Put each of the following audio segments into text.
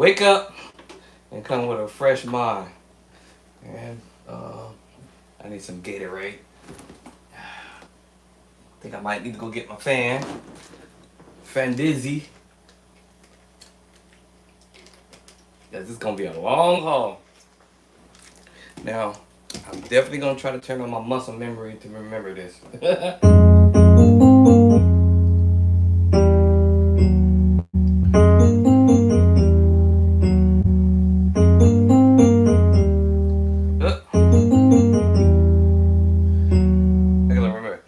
wake up and come with a fresh mind. And I need some Gatorade. I think I might need to go get my fan Dizzy, because this is gonna be a long haul. Now, I'm definitely gonna try to turn on my muscle memory to remember this. I gotta remember.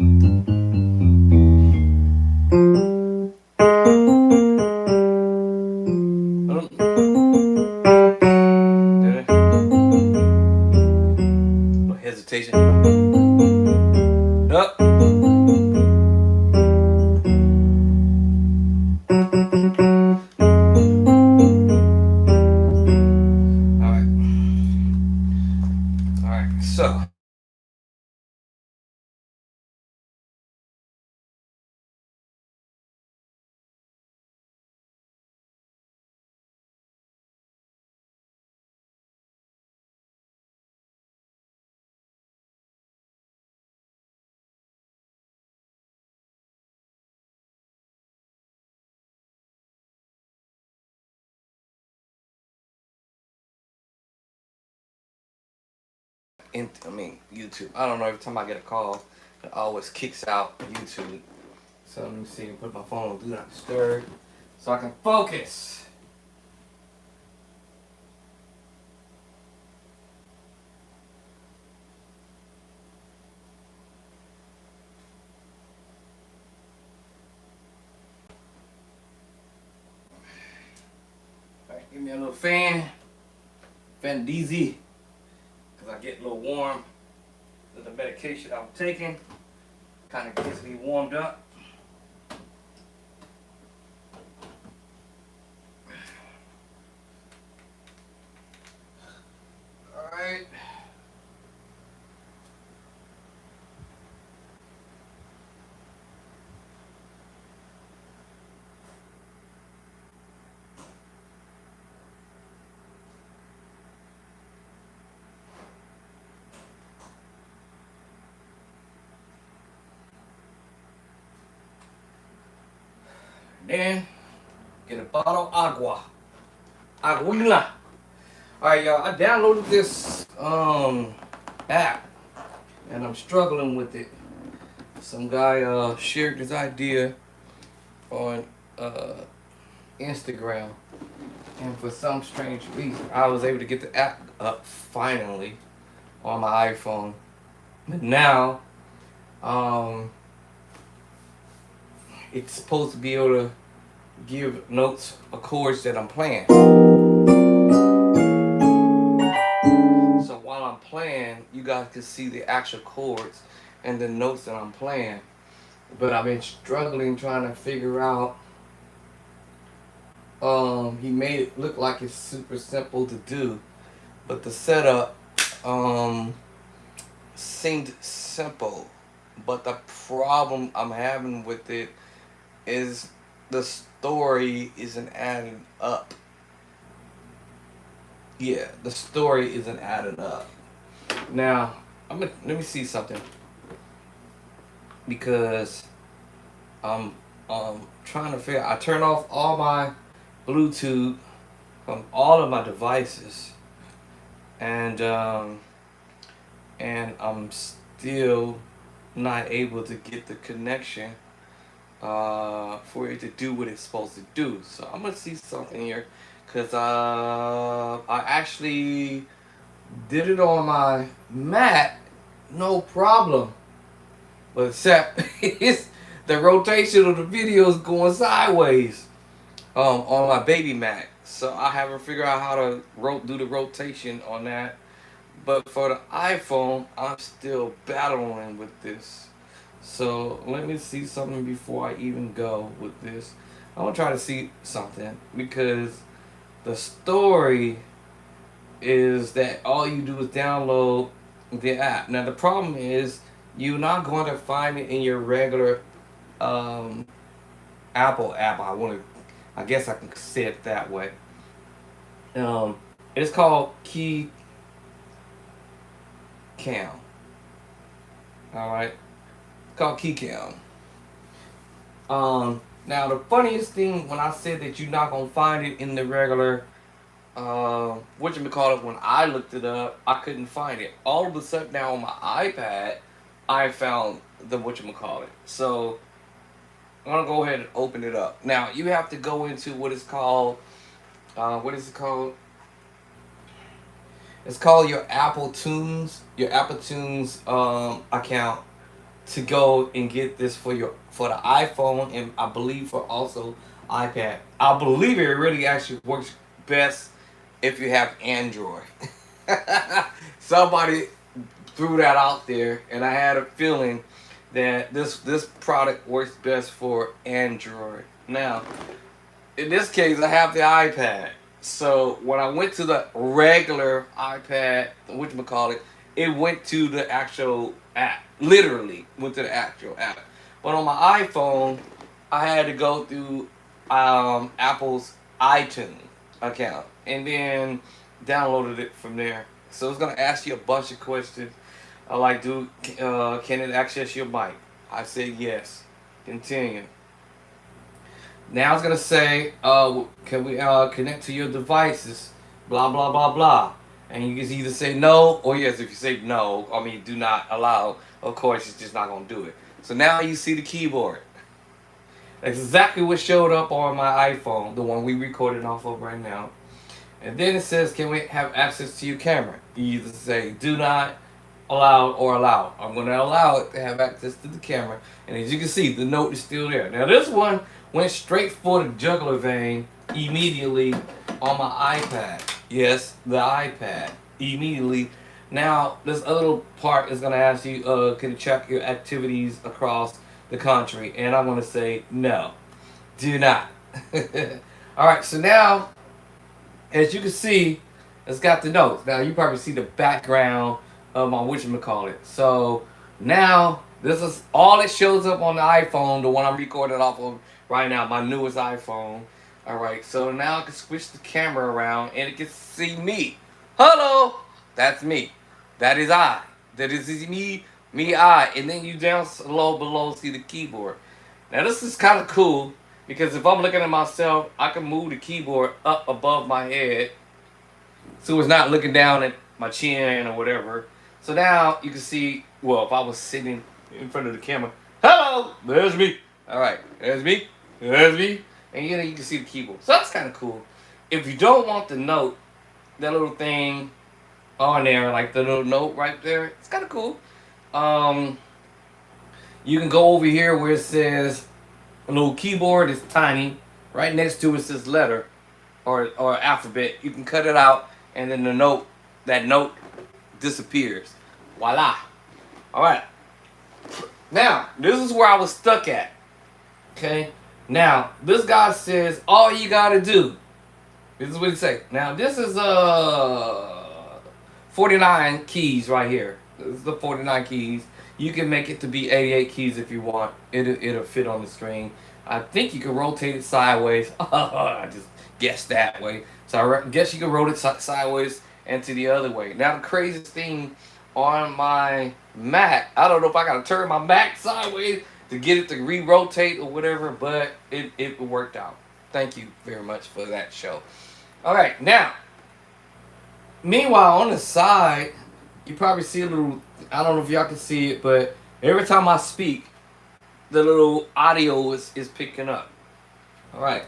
No hesitation. Up. All right. All right. So. YouTube. I don't know. Every time I get a call, it always kicks out YouTube. So let me see. Put my phone on do not disturb, so I can focus. All right, give me a little fan DZ, because I get a little warm with the medication I'm taking. Kind of gets me warmed up. All right. Then get a bottle of aguila. All right, y'all. I downloaded this app, and I'm struggling with it. Some guy shared this idea on Instagram, and for some strange reason, I was able to get the app up finally on my iPhone. But now, um, it's supposed to be able to give notes of chords that I'm playing. So while I'm playing, you guys can see the actual chords and the notes that I'm playing. But I've been struggling trying to figure out. He made it look like it's super simple to do, but the setup seemed simple. But the problem I'm having with it is the story isn't adding up. Yeah, the story isn't adding up. Now, let me see something, because I'm trying to figure. I turn off all my Bluetooth from all of my devices, and I'm still not able to get the connection for it to do what it's supposed to do. So I'm gonna see something here, cause I actually did it on my Mac, no problem, but except it's the rotation of the video is going sideways on my baby Mac. So I haven't figured out how to do the rotation on that. But for the iPhone, I'm still battling with this. So let me see something before I even go with this. I want to try to see something, because the story is that all you do is download the app. Now the problem is you're not going to find it in your regular Apple app. I guess I can say it that way. Um, it's called Key Cam. All right, it's called Key Cam. Now the funniest thing when I said that you're not gonna find it in the regular, what you call it? When I looked it up, I couldn't find it. All of a sudden now on my iPad, I found the what you call it. So I'm gonna go ahead and open it up. Now you have to go into what is called, what is it called? It's called your Apple Tunes account to go and get this for the iPhone and I believe for also iPad. I believe it really actually works best if you have Android. Somebody threw that out there, and I had a feeling that this product works best for Android. Now, in this case, I have the iPad. So when I went to the regular iPad, whatchamacallit, it went to the actual app. Literally went to the actual app. But on my iPhone, I had to go through Apple's iTunes account and then downloaded it from there. So it's gonna ask you a bunch of questions. Like, can it access your mic? I said yes. Continue. Now it's gonna say, can we connect to your devices? Blah blah blah blah. And you can either say no or yes. If you say no, I mean do not allow. Of course, it's just not gonna do it. So now you see the keyboard. That's exactly what showed up on my iPhone, the one we recorded off of right now. And then it says, can we have access to your camera? You either say do not allow or allow. I'm going to allow it to have access to the camera. And as you can see, the note is still there. Now this one went straight for the jugular vein immediately on my iPad. Yes, the iPad. Immediately. Now, this other little part is going to ask you, can you check your activities across the country? And I'm going to say, no, do not. All right, so now, as you can see, it's got the notes. Now, you probably see the background of my whatchamacallit. So, now, this is all that shows up on the iPhone, the one I'm recording off of right now, my newest iPhone. All right, so now I can switch the camera around and it can see me. Hello, that's me. That is I. That is me, I. And then you down low below see the keyboard. Now this is kind of cool because if I'm looking at myself, I can move the keyboard up above my head so it's not looking down at my chin or whatever. So now you can see, well, if I was sitting in front of the camera, hello, there's me. All right, there's me, there's me. And you can see the keyboard. So that's kind of cool. If you don't want the note, that little thing on there, like the little note right there, it's kind of cool. Um, you can go over here where it says a little keyboard is tiny. Right next to it says letter or alphabet. You can cut it out, and then that note disappears. Voila. All right. Now this is where I was stuck at. Okay. Now this guy says all you gotta do. This is what he say. Now this is 49 keys right here. This is the 49 keys. You can make it to be 88 keys if you want. It'll fit on the screen. I think you can rotate it sideways. I just guessed that way. So I guess you can rotate it sideways and to the other way. Now the craziest thing on my Mac, I don't know if I gotta turn my Mac sideways to get it to re-rotate or whatever, but it worked out. Thank you very much for that show. All right, now meanwhile, on the side, you probably see a little. I don't know if y'all can see it, but every time I speak, the little audio is picking up. All right.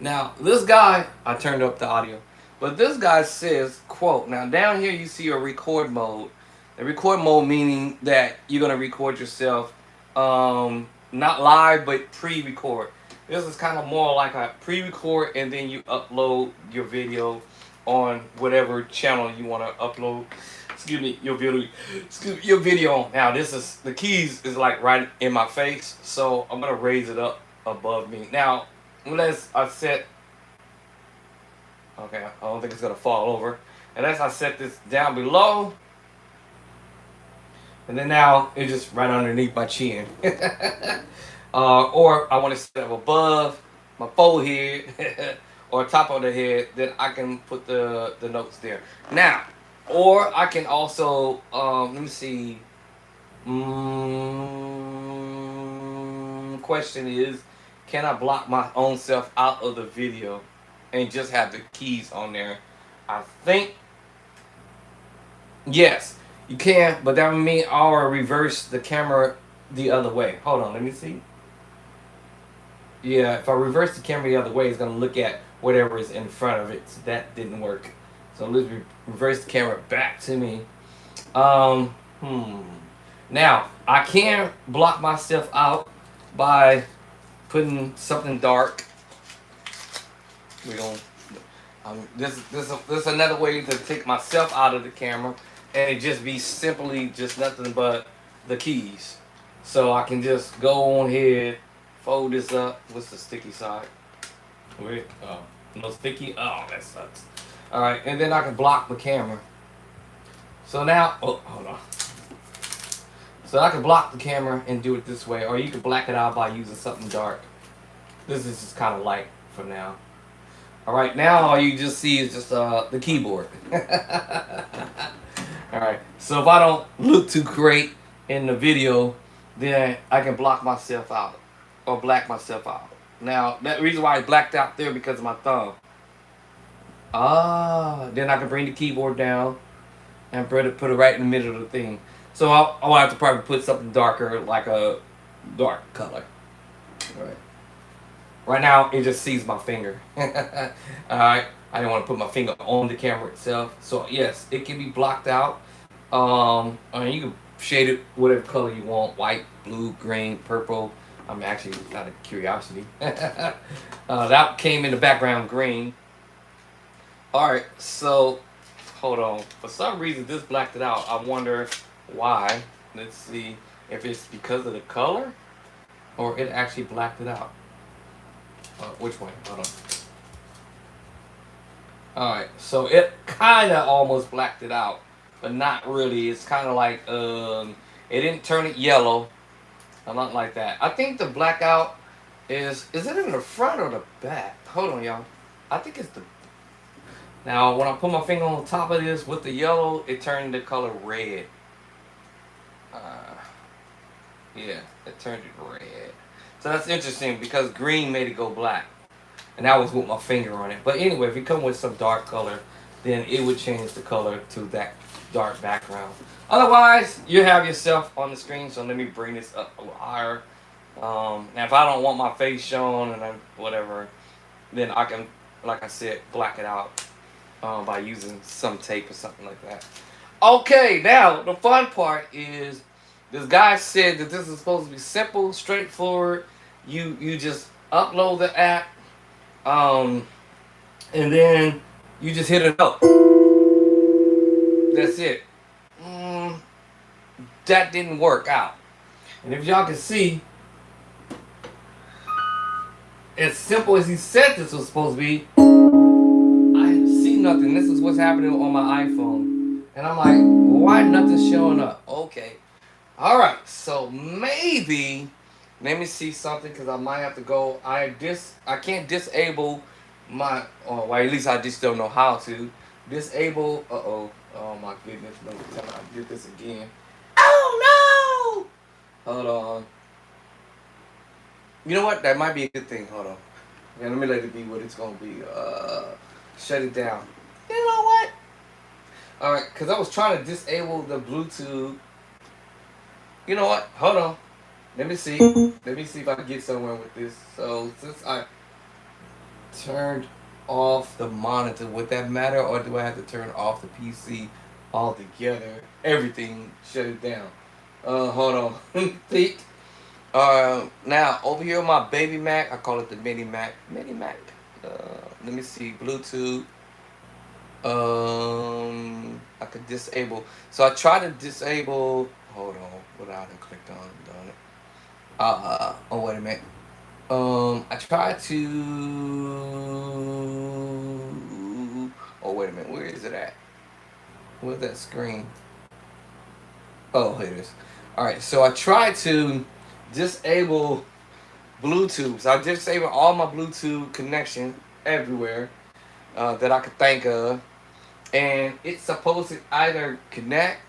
Now, this guy, I turned up the audio, but this guy says, quote, now down here you see a record mode. The record mode meaning that you're going to record yourself, not live, but pre-record. This is kind of more like a pre-record and then you upload your video on whatever channel you want to upload. Excuse me, your video on. Now this is the keys is like right in my face, so I'm gonna raise it up above me. Now, unless I set, okay, I don't think it's gonna fall over. Unless I set this down below, and then now it's just right underneath my chin. Or I want to set it above my forehead, or top of the head, then I can put the notes there. Now, or I can also let me see. Question is, can I block my own self out of the video and just have the keys on there? I think yes, you can, but that would mean I'll reverse the camera the other way. Hold on, let me see. Yeah, if I reverse the camera the other way, it's gonna look at whatever is in front of it. So that didn't work. So let's reverse the camera back to me. Um, hmm. Now I can block myself out by putting something dark. We don't. This is another way to take myself out of the camera, and it just be simply just nothing but the keys. So I can just go on here, fold this up. What's the sticky side? Wait, oh, no sticky. Oh, that sucks. All right, and then I can block the camera. So now, oh, hold on. So I can block the camera and do it this way, or you can black it out by using something dark. This is just kind of light for now. All right, now all you just see is just the keyboard. All right, so if I don't look too great in the video, then I can block myself out or black myself out. Now, that reason why I blacked out there because of my thumb. Then I can bring the keyboard down and put it right in the middle of the thing. So I'll have to probably put something darker, like a dark color. All right. Right now, it just sees my finger. Alright, I didn't want to put my finger on the camera itself. So yes, it can be blocked out. I mean, you can shade it whatever color you want. White, blue, green, purple. I'm actually out of curiosity. That came in the background green. Alright, so hold on. For some reason, this blacked it out. I wonder why. Let's see if it's because of the color or it actually blacked it out. Which way? Hold on. Alright, so it kind of almost blacked it out, but not really. It's kind of like, it didn't turn it yellow, or nothing like that. I think the blackout is it in the front or the back? Hold on, y'all. I think it's the, now when I put my finger on top of this with the yellow, it turned the color red. Yeah, it turned it red. So that's interesting because green made it go black. And that was with my finger on it. But anyway, if you come with some dark color, then it would change the color to that dark background. Otherwise, you have yourself on the screen. So let me bring this up a little higher. Now, if I don't want my face shown and whatever, then I can, like I said, black it out by using some tape or something like that. Okay, now the fun part is, this guy said that this is supposed to be simple, straightforward. You just upload the app, and then you just hit a note. That's it. That didn't work out. And if y'all can see, as simple as he said this was supposed to be, I see nothing. This is what's happening on my iPhone. And I'm like, why nothing's showing up? Okay. Alright, so maybe, let me see something because I might have to go. I can't disable my, or well, at least I just don't know how to. Disable, oh my goodness, no, I did this again. Oh no! Hold on. You know what, that might be a good thing, hold on. Yeah, let me let it be what it's going to be. Shut it down. You know what? Alright, because I was trying to disable the Bluetooth. You know what? Hold on. Let me see. Let me see if I can get somewhere with this. So since I turned off the monitor, would that matter, or do I have to turn off the PC altogether? Everything, shut it down. Hold on. Think. Now over here on my baby Mac, I call it the Mini Mac. Mini Mac. Let me see. Bluetooth. I could disable. So I tried to disable. Hold on, what I done clicked on, done it. Oh wait a minute. I tried to. Oh wait a minute, where is it at? Where's that screen? Oh, here it is. All right, so I tried to disable Bluetooth. So I disabled all my Bluetooth connection, everywhere that I could think of, and it's supposed to either connect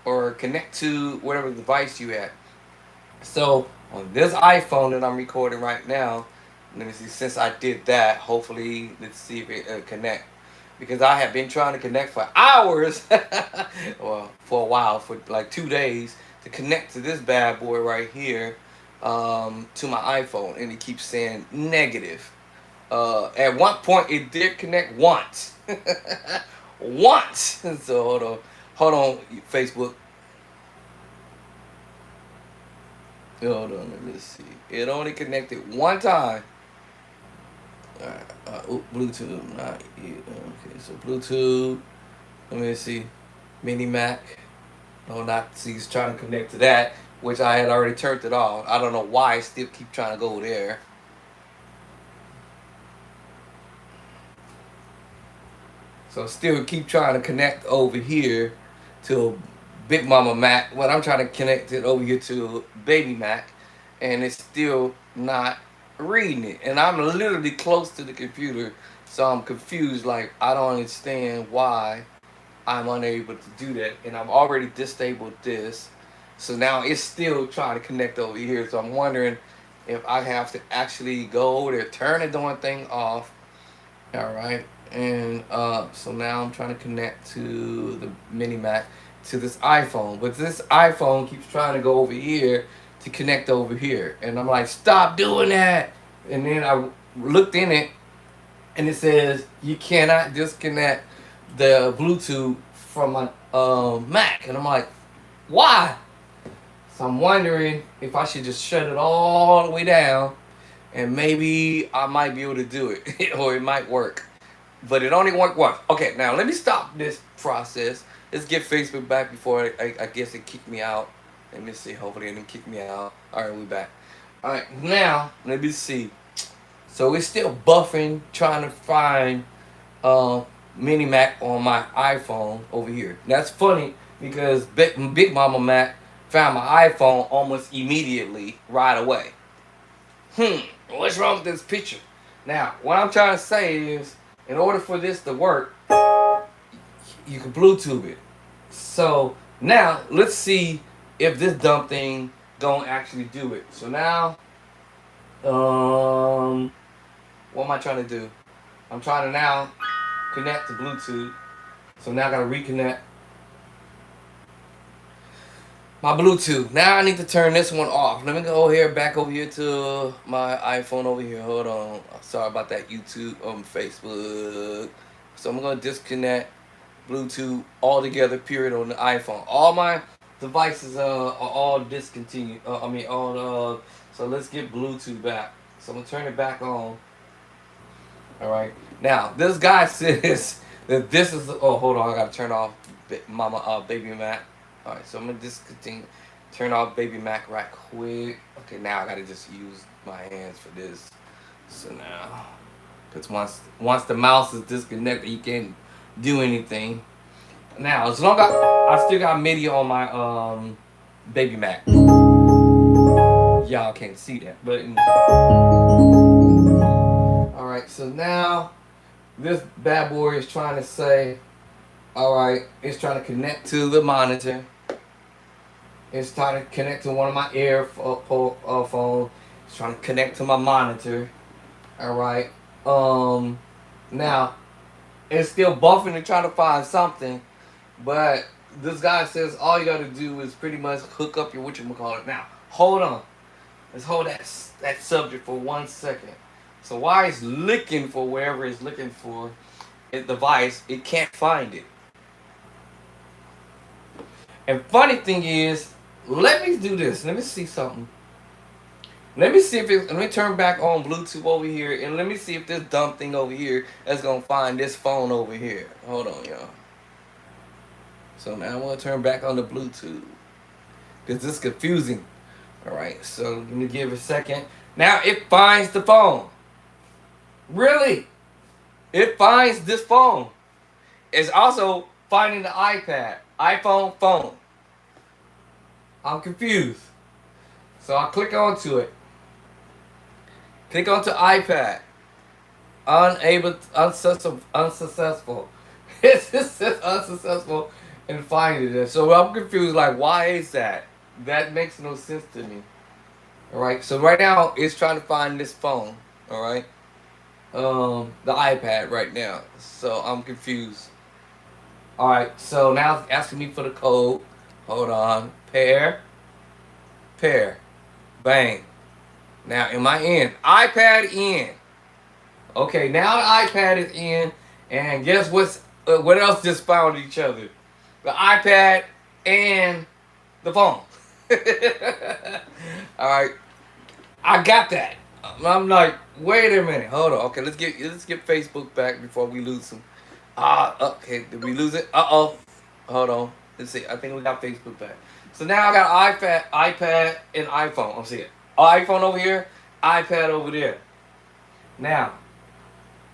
or connect to whatever device you have. So on this iPhone that I'm recording right now, let me see. Since I did that, hopefully let's see if it connect. Because I have been trying to connect for hours, well, for a while, for like 2 days, to connect to this bad boy right here, to my iPhone, and it keeps saying negative. At one point, it did connect once, once. So hold on, Facebook. Hold on, let me see. It only connected one time. Bluetooth, not it. Okay, so Bluetooth. Let me see. Mini Mac. No, not see. He's trying to connect to that, which I had already turned it off. I don't know why I still keep trying to go there. So still keep trying to connect over here to Big Mama Mac. When I'm trying to connect it over here to Baby Mac, and it's still not reading it. And I'm literally close to the computer, so I'm confused. Like I don't understand why I'm unable to do that, and I've already disabled this. So now it's still trying to connect over here. So I'm wondering if I have to actually go over there, turn the darn thing off. All right. And so now I'm trying to connect to the Mini Mac to this iPhone. But this iPhone keeps trying to go over here to connect over here. And I'm like, stop doing that. And then I looked in it and it says you cannot disconnect the Bluetooth from my Mac. And I'm like, why? So I'm wondering if I should just shut it all the way down, and maybe I might be able to do it, or it might work. But it only worked once. Okay, now let me stop this process. Let's get Facebook back before I guess it kicked me out. Let me see. Hopefully it didn't kick me out. All right, we back. All right, now let me see. So it's still buffering, trying to find uh, Mini Mac on my iPhone over here. That's funny because Big Mama Mac found my iPhone almost immediately, right away. What's wrong with this picture? Now, what I'm trying to say is, in order for this to work, you can Bluetooth it. So now let's see if this dumb thing gonna actually do it. So now, what am I trying to do? I'm trying to now connect to Bluetooth. So now I gotta reconnect my Bluetooth. Now I need to turn this one off. Let me go here, back over here to my iPhone over here. Hold on. Sorry about that, YouTube, Facebook. So I'm gonna disconnect Bluetooth altogether, period, on the iPhone. All my devices are all discontinued. So let's get Bluetooth back. So I'm gonna turn it back on. All right. Now this guy says that this is. Oh, hold on. I gotta turn off Baby Mac. All right. So I'm gonna discontinue. Turn off Baby Mac right quick. Okay. Now I gotta just use my hands for this. So now, because once the mouse is disconnected, you can't do anything. Now, as long as I still got MIDI on my Baby Mac. Y'all can't see that, but all right. So now this bad boy is trying to say, all right, it's trying to connect to the monitor. It's trying to connect to one of my phones. It's trying to connect to my monitor. All right. Now it's still buffering and trying to find something, but this guy says all you got to do is pretty much hook up your whatchamacallit. Now, hold on. Let's hold that subject for 1 second. So while it's looking for wherever it's looking for a device, it can't find it. And funny thing is, let me do this. Let me see something. Let me see if it. Let me turn back on Bluetooth over here, and let me see if this dumb thing over here is gonna find this phone over here. Hold on, y'all. So now I'm gonna turn back on the Bluetooth because this is confusing. All right. So let me give it a second. Now it finds the phone. Really? It finds this phone. It's also finding the iPad, iPhone, phone. I'm confused. So I click onto it. Click onto iPad. unsuccessful. It just says unsuccessful in finding it. So I'm confused. Like, why is that? That makes no sense to me. All right. So right now it's trying to find this phone. All right. The iPad right now. So I'm confused. All right. So now it's asking me for the code. Hold on. Pair. Bang. Now am I in? iPad in. Okay. Now the iPad is in, and guess what else just found each other? The iPad and the phone. All right. I got that. I'm like, wait a minute, hold on. Okay, let's get Facebook back before we lose some. Okay, did we lose it? Hold on. Let's see. I think we got Facebook back. So now I got iPad, and iPhone. I'm seeing iPhone over here, iPad over there. Now,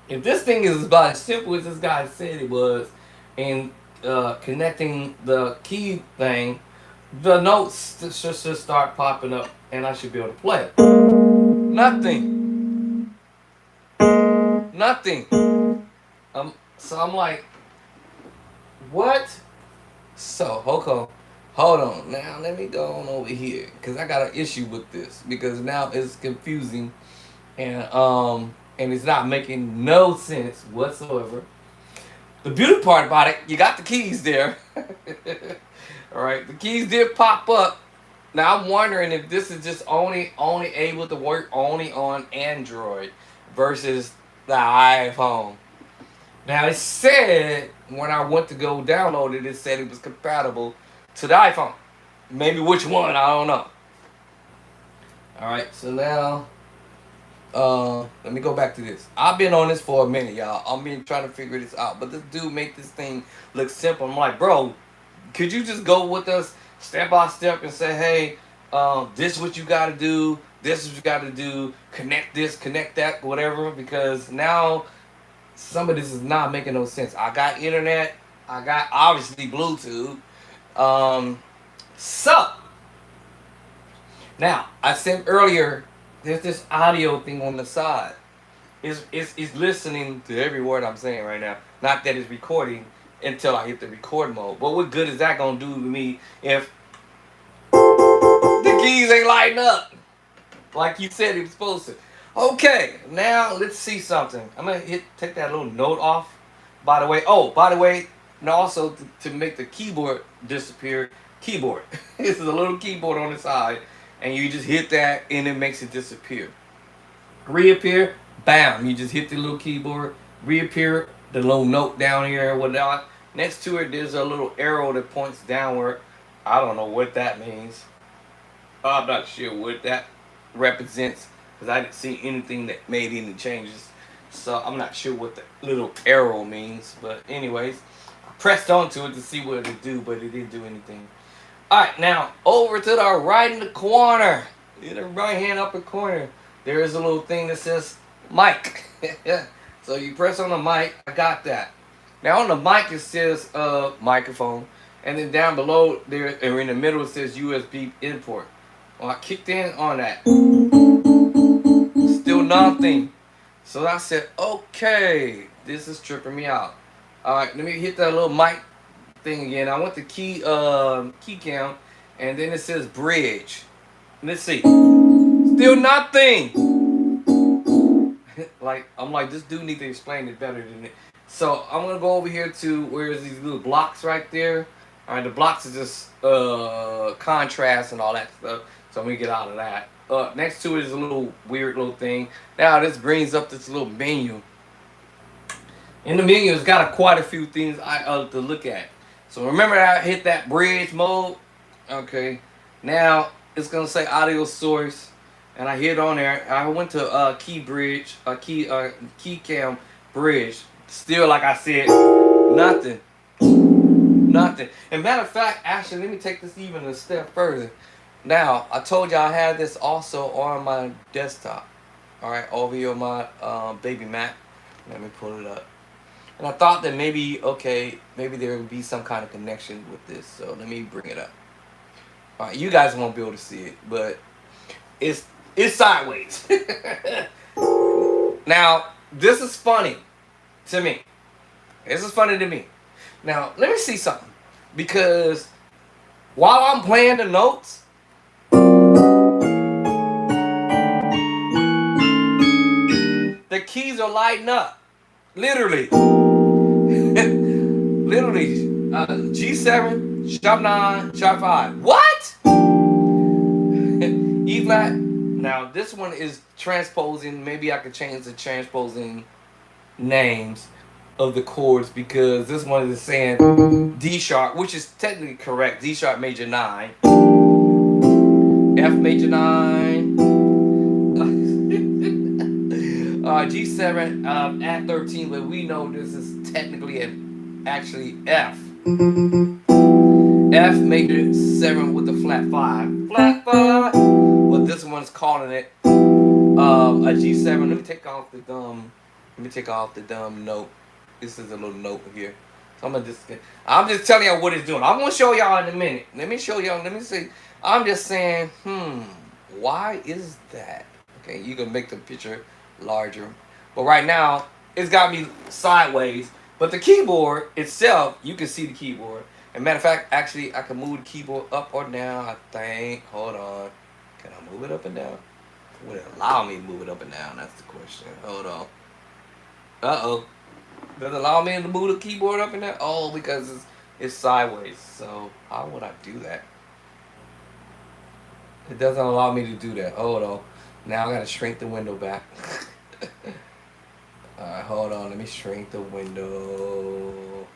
if this thing is about as simple as this guy said it was, in connecting the key thing, the notes should start popping up, and I should be able to play. Nothing. Nothing. So I'm like, what? So hold on. Now let me go on over here because I got an issue with this because now it's confusing and it's not making no sense whatsoever. The beauty part about it, you got the keys there. All right, the keys did pop up. Now I'm wondering if this is just only able to work only on Android versus the iPhone. Now it said when I went to go download it, it said it was compatible to the iPhone. Maybe which one, I don't know. All right, so now let me go back to this. I've been on this for a minute, y'all. I've been trying to figure this out, but this dude make this thing look simple. I'm like, bro, could you just go with us step by step and say, hey, this is what you got to do. This is what you got to do. Connect this, connect that, whatever. Because now some of this is not making no sense. I got internet. I got obviously Bluetooth. Um, so now I said earlier, there's this audio thing on the side. It's listening to every word I'm saying right now. Not that it's recording until I hit the record mode. But what good is that gonna do to me if the keys ain't lighting up like you said it was supposed to? Okay, now let's see something. I'm gonna take that little note off. By the way, and also to make the keyboard disappear, keyboard. This is a little keyboard on the side, and you just hit that, and it makes it disappear. Reappear, bam! You just hit the little keyboard. Reappear, the little note down here, whatnot. Next to it, there's a little arrow that points downward. I don't know what that means. I'm not sure what that represents because I didn't see anything that made any changes. So I'm not sure what the little arrow means. But anyways, I pressed onto it to see what it would do, but it didn't do anything. Alright, now over to the right in the corner. In the right hand upper corner, there is a little thing that says mic. So you press on the mic, I got that. Now on the mic it says microphone. And then down below there, or in the middle, it says USB import. Well, I kicked in on that. Still nothing. So I said, okay, this is tripping me out. All right, let me hit that little mic thing again. I went to key cam, and then it says bridge. Let's see. Still nothing. Like I'm like, this dude need to explain it better than it. So I'm gonna go over here to where is these little blocks right there. All right, the blocks are just contrast and all that stuff. So I'm gonna get out of that. Next to it is a little weird little thing. Now this brings up this little menu. In the menu, it's got quite a few things to look at. So remember, I hit that bridge mode. Okay, now it's gonna say audio source, and I hit on there. I went to key cam bridge. Still, like I said, nothing. Nothing. And matter of fact, actually, let me take this even a step further. Now, I told you I had this also on my desktop. Alright, over here on my baby Mac. Let me pull it up. And I thought that maybe, okay, maybe there would be some kind of connection with this. So let me bring it up. Alright, you guys won't be able to see it, but it's sideways. Now, This is funny to me. This is funny to me. Now, let me see something. Because while I'm playing the notes, the keys are lighting up. Literally. Literally. G7, sharp 9, sharp 5. What? E flat. Now, this one is transposing. Maybe I could change the transposing names of the chords because this one is saying D sharp, which is technically correct. D sharp major 9, F major 9, G7 at 13, but we know this is technically actually F. F major 7 with the flat 5. Flat 5. But this one's calling it a G7. Let me take off the dumb note. This is a little note here. So I'm just telling y'all what it's doing. I'm gonna show y'all in a minute. Let me show y'all. Let me see. I'm just saying, why is that? Okay, you can make the picture larger. But right now, it's got me sideways. But the keyboard itself, you can see the keyboard. And matter of fact, actually, I can move the keyboard up or down, I think. Hold on. Can I move it up and down? Would it allow me to move it up and down? That's the question. Hold on. Uh-oh. Does it allow me to move the keyboard up and down? Oh, because it's sideways. So how would I do that? It doesn't allow me to do that. Hold on. Now I gotta shrink the window back. Alright, hold on. Let me shrink the window.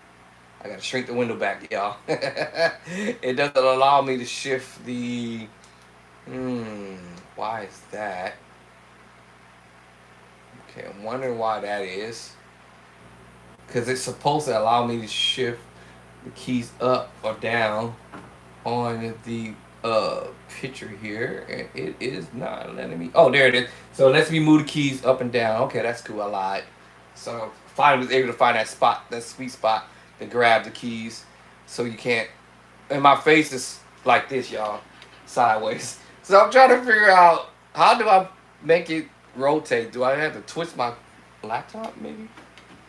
I gotta shrink the window back, y'all. It doesn't allow me to shift the... why is that? Okay, I'm wondering why that is. Because it's supposed to allow me to shift the keys up or down on the picture here. And it is not letting me... Oh, there it is. So it lets me move the keys up and down. Okay, that's cool. I lied. So finally was able to find that spot, that sweet spot to grab the keys. So you can't... And my face is like this, y'all. Sideways. So I'm trying to figure out, how do I make it rotate? Do I have to twist my laptop, maybe?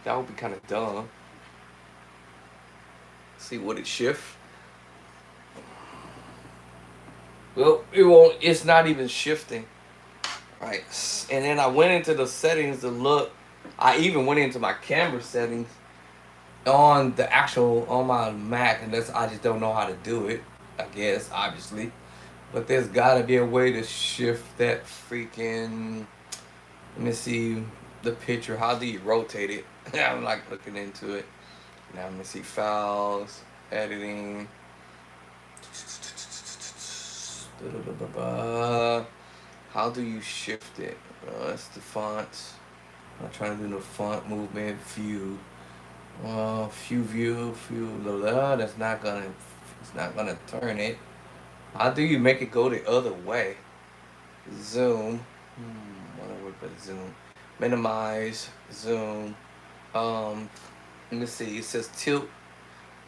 That would be kind of dumb. See, would it shift? Well, it won't. It's not even shifting. Right. And then I went into the settings to look. I even went into my camera settings on the actual, on my Mac, and I just don't know how to do it, I guess, obviously. But there's gotta be a way to shift that freaking... Let me see the picture. How do you rotate it? I'm like looking into it. Now let me see files, editing. How do you shift it? That's the fonts. I'm trying to do the font movement, view. View. That's not gonna. It's not gonna turn it. How do you make it go the other way? Zoom. What do I put zoom? Minimize. Zoom. Let me see. It says tilt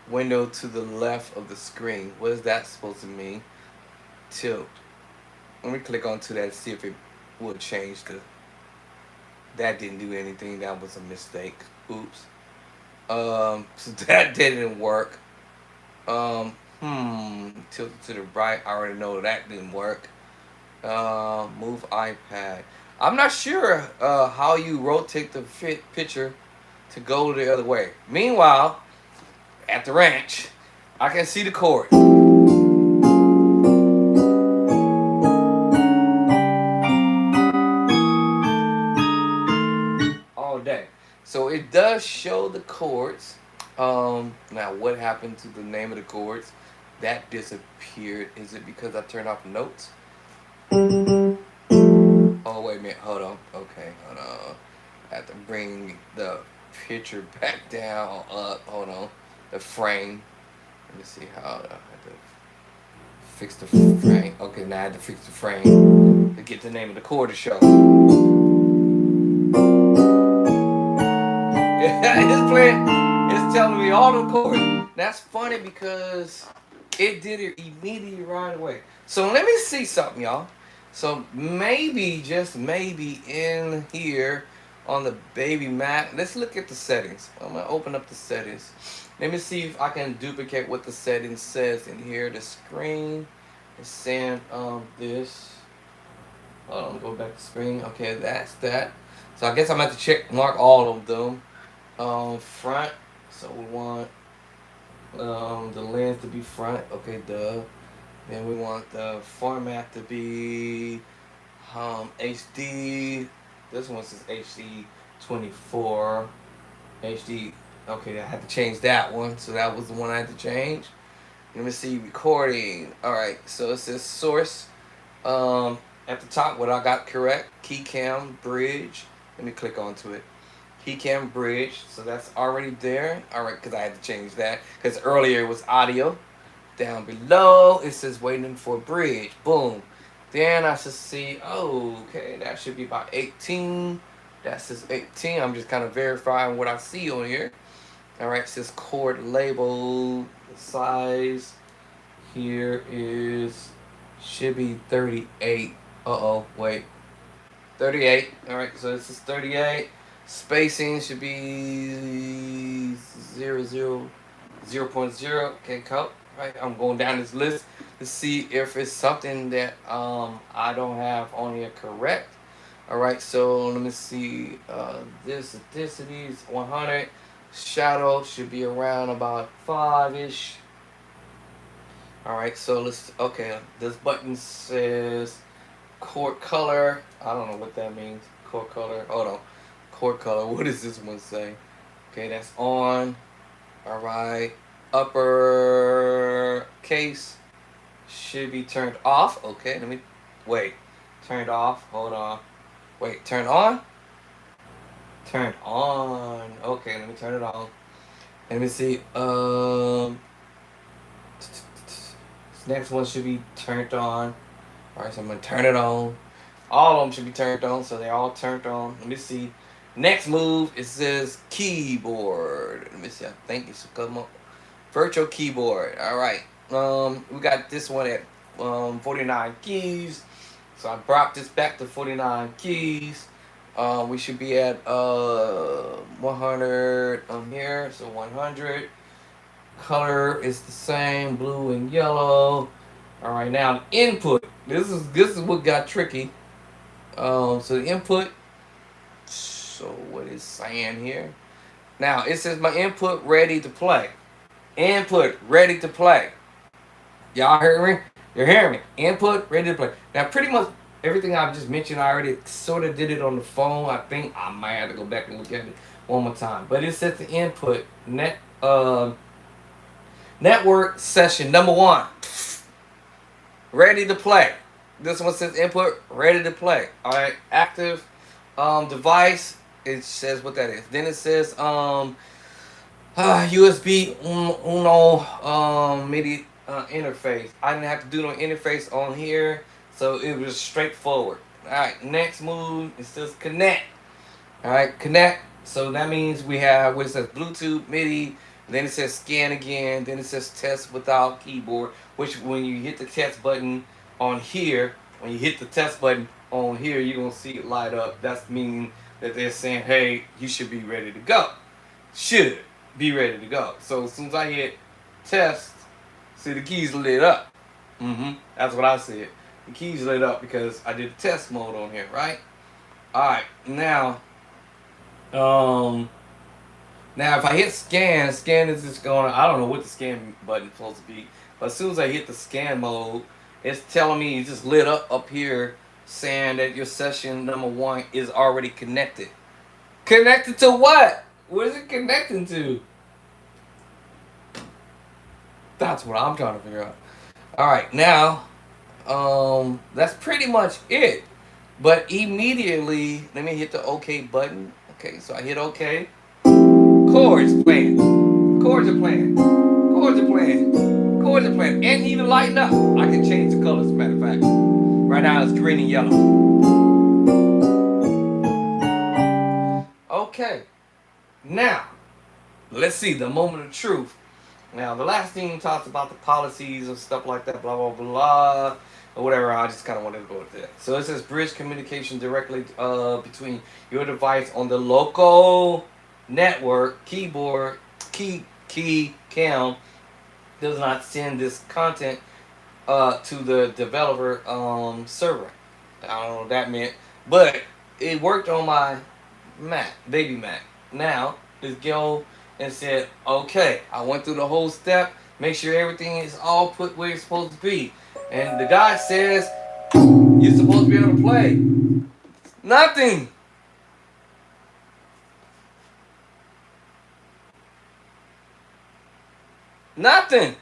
window to the left of the screen. What is that supposed to mean? Tilt. Let me click onto that, see if it would change the... That didn't do anything. That was a mistake. Oops. So that didn't work. Tilt to the right. I already know that didn't work. Move iPad. I'm not sure how you rotate the picture to go the other way. Meanwhile, at the ranch, I can see the chord. All day. So it does show the chords. Now what happened to the name of the chords? That disappeared. Is it because I turned off the notes? Oh, wait a minute. Hold on. Okay, hold on. I have to bring the picture back down, up. Hold on. The frame. Let me see how I have to fix the frame. Okay, now I have to fix the frame to get the name of the chord to show. It's playing. It's telling me all the chords. That's funny because it did it immediately right away. So let me see something, y'all. So maybe, just maybe in here on the baby Mac. Let's look at the settings. I'm gonna open up the settings. Let me see if I can duplicate what the settings says in here. The screen is saying this. Hold on, go back to screen. Okay, that's that. So I guess I'm gonna have to check mark all of them. Front. So we want the lens to be front. Okay, duh. Then we want the format to be HD. This one says HD 24. HD. Okay, I had to change that one. So that was the one I had to change. Let me see recording. All right. So it says source. At the top, what I got correct. Keycam bridge. Let me click onto it. Keycam bridge. So that's already there. All right, because I had to change that because earlier it was audio. Down below it says waiting for bridge. Boom. Then I should see, oh, okay, that should be about 18. That says 18. I'm just kind of verifying what I see on here. All right, it says cord label. The size here is, should be 38. Uh-oh, wait. 38. All right, so this is 38. Spacing should be 0.0. Okay, cool. Right, I'm going down this list to see if it's something that I don't have on here correct. All right, so let me see. This authenticity is 100. Shadow should be around about 5-ish. All right, so let's, okay, this button says cord color. I don't know what that means. Cord color. Hold on. Cord color. What does this one say? Okay, that's on. All right. Upper case should be turned off. Okay, let me wait. Turned off. Hold on. Wait, turn on? Turned on. Okay, let me turn it on. Let me see. This next one should be turned on. Alright, so I'm gonna turn it on. All of them should be turned on, so they're all turned on. Let me see. Next move, it says keyboard. Let me see. I think it should come up. Virtual keyboard. All right. We got this one at 49 keys. So I brought this back to 49 keys. We should be at 100 here. So 100. Color is the same, blue and yellow. All right. Now input. This is what got tricky. So the input. So what is saying here? Now it says my input ready to play. Input ready to play. Y'all hear me? You're hearing me. Input ready to play. Now, pretty much everything I've just mentioned, I already sort of did it on the phone. I think I might have to go back and look at it one more time. But it says the input network session number 1 ready to play. This one says input ready to play. All right, active device. It says what that is. Then it says USB Uno MIDI interface. I didn't have to do no interface on here, so it was straightforward. All right, next move, it says connect. All right, connect. So that means we have what it says Bluetooth, MIDI, then it says scan again, then it says test without keyboard, which when you hit the test button on here, when you hit the test button on here, you're going to see it light up. That's meaning that they're saying, hey, you should be ready to go. Should be ready to go. So as soon as I hit test, see the keys lit up. That's what I said. The keys lit up because I did the test mode on here, right? Alright, now if I hit scan is just going, I don't know what the scan button is supposed to be, but as soon as I hit the scan mode, it's telling me it's just lit up here saying that your session number 1 is already connected. Connected to what? What is it connecting to? That's what I'm trying to figure out. Alright, now, that's pretty much it. But immediately, let me hit the OK button. Okay, so I hit OK. Chords playing. Chords are playing. Chords are playing. Chords are playing. And even lighten up. I can change the colors, as a matter of fact. Right now it's green and yellow. Okay. Now, let's see the moment of truth. Now, the last thing talks about the policies and stuff like that, blah, blah, blah. or whatever. I just kind of wanted to go with that. So it says bridge communication directly between your device on the local network keyboard key cam does not send this content to the developer server. I don't know what that meant, but it worked on my Mac, baby Mac. Now let's go and said, okay, I went through the whole step, make sure everything is all put where it's supposed to be, and the guy says you're supposed to be able to play. Nothing. Nothing.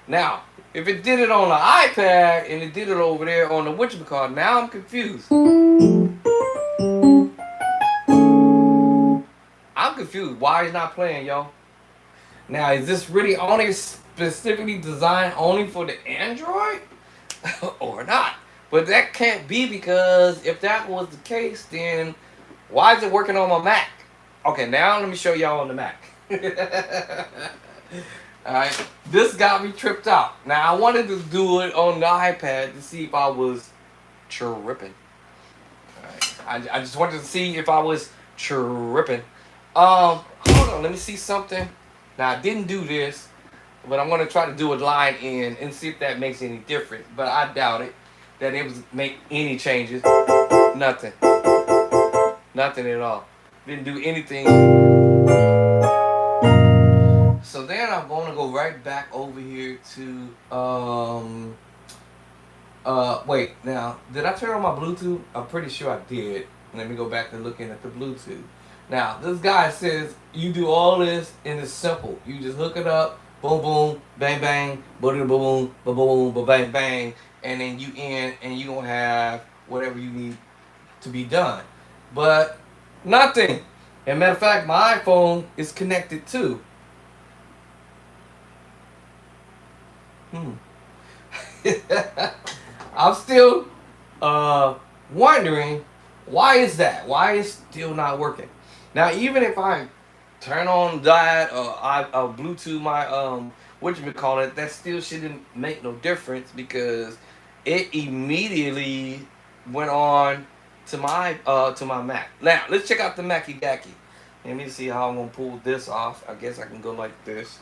Now, if it did it on the iPad and it did it over there on the whatchamacallit, now I'm confused. I'm confused. Why is not playing, yo? Now, is this really only specifically designed only for the Android or not? But that can't be, because if that was the case, then why is it working on my Mac? Okay, now let me show y'all on the Mac. Alright, this got me tripped out. Now, I wanted to do it on the iPad to see if I was tripping. Alright, I just wanted to see if I was tripping. Hold on, let me see something. Now, I didn't do this, but I'm going to try to do a line in and see if that makes any difference. But I doubt it, that it was make any changes. Nothing. Nothing at all. Didn't do anything. So then I'm going to go right back over here to, wait, now, did I turn on my Bluetooth? I'm pretty sure I did. Let me go back to looking at the Bluetooth. Now, this guy says you do all this and it's simple. You just hook it up, boom, boom, bang, bang, boom, boom, boom, boom, boom, bang, bang, and then you in and you gonna have whatever you need to be done. But nothing. And matter of fact, my iPhone is connected too. I'm still wondering, why is that? Why is still not working? Now, even if I turn on that or I Bluetooth my whatchamacallit, that still shouldn't make no difference, because it immediately went on to my Mac. Now, let's check out the Mackie Gacky. Let me see how I'm gonna pull this off. I guess I can go like this.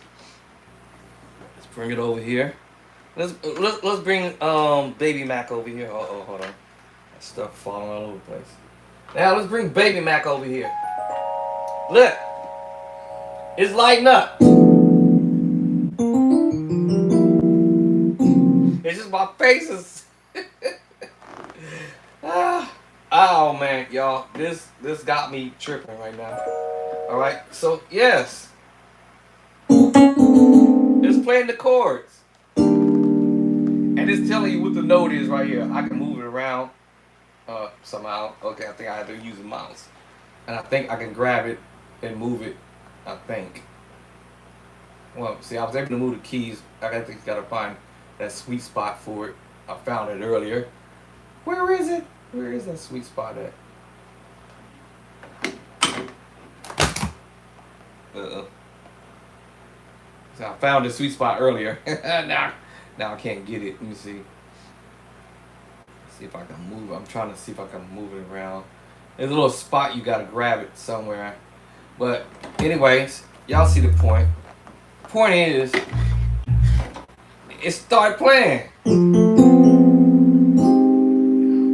Let's bring it over here. Let's bring baby Mac over here. Oh, hold on. That stuff falling all over the place. Now let's bring baby Mac over here. Look, it's lighting up. It's just my face is. Oh man, y'all, this got me tripping right now. All right, so yes, it's playing the chords, and it's telling you what the note is right here. I can move it around somehow. Okay, I think I have to use a mouse, and I think I can grab it and move it. I think. Well, see, I was able to move the keys. I think gotta find that sweet spot for it. I found it earlier. Where is it? Where is that sweet spot at? So I found the sweet spot earlier. now I can't get it. Let me see. See if I can move. I'm trying to see if I can move it around. There's a little spot, you gotta grab it somewhere. But anyways, y'all see the point. The point is, it started playing. You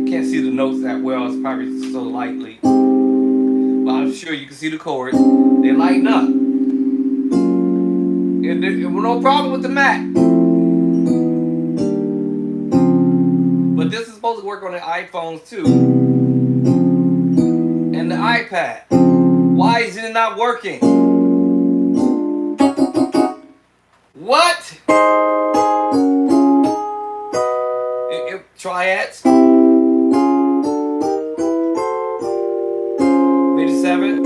can't see the notes that well. It's probably so lightly. But I'm sure you can see the chords. They're lighting up. And there was no problem with the Mac. But this is supposed to work on the iPhones too. And the iPad. Why is it not working? What? Triads. Major 7.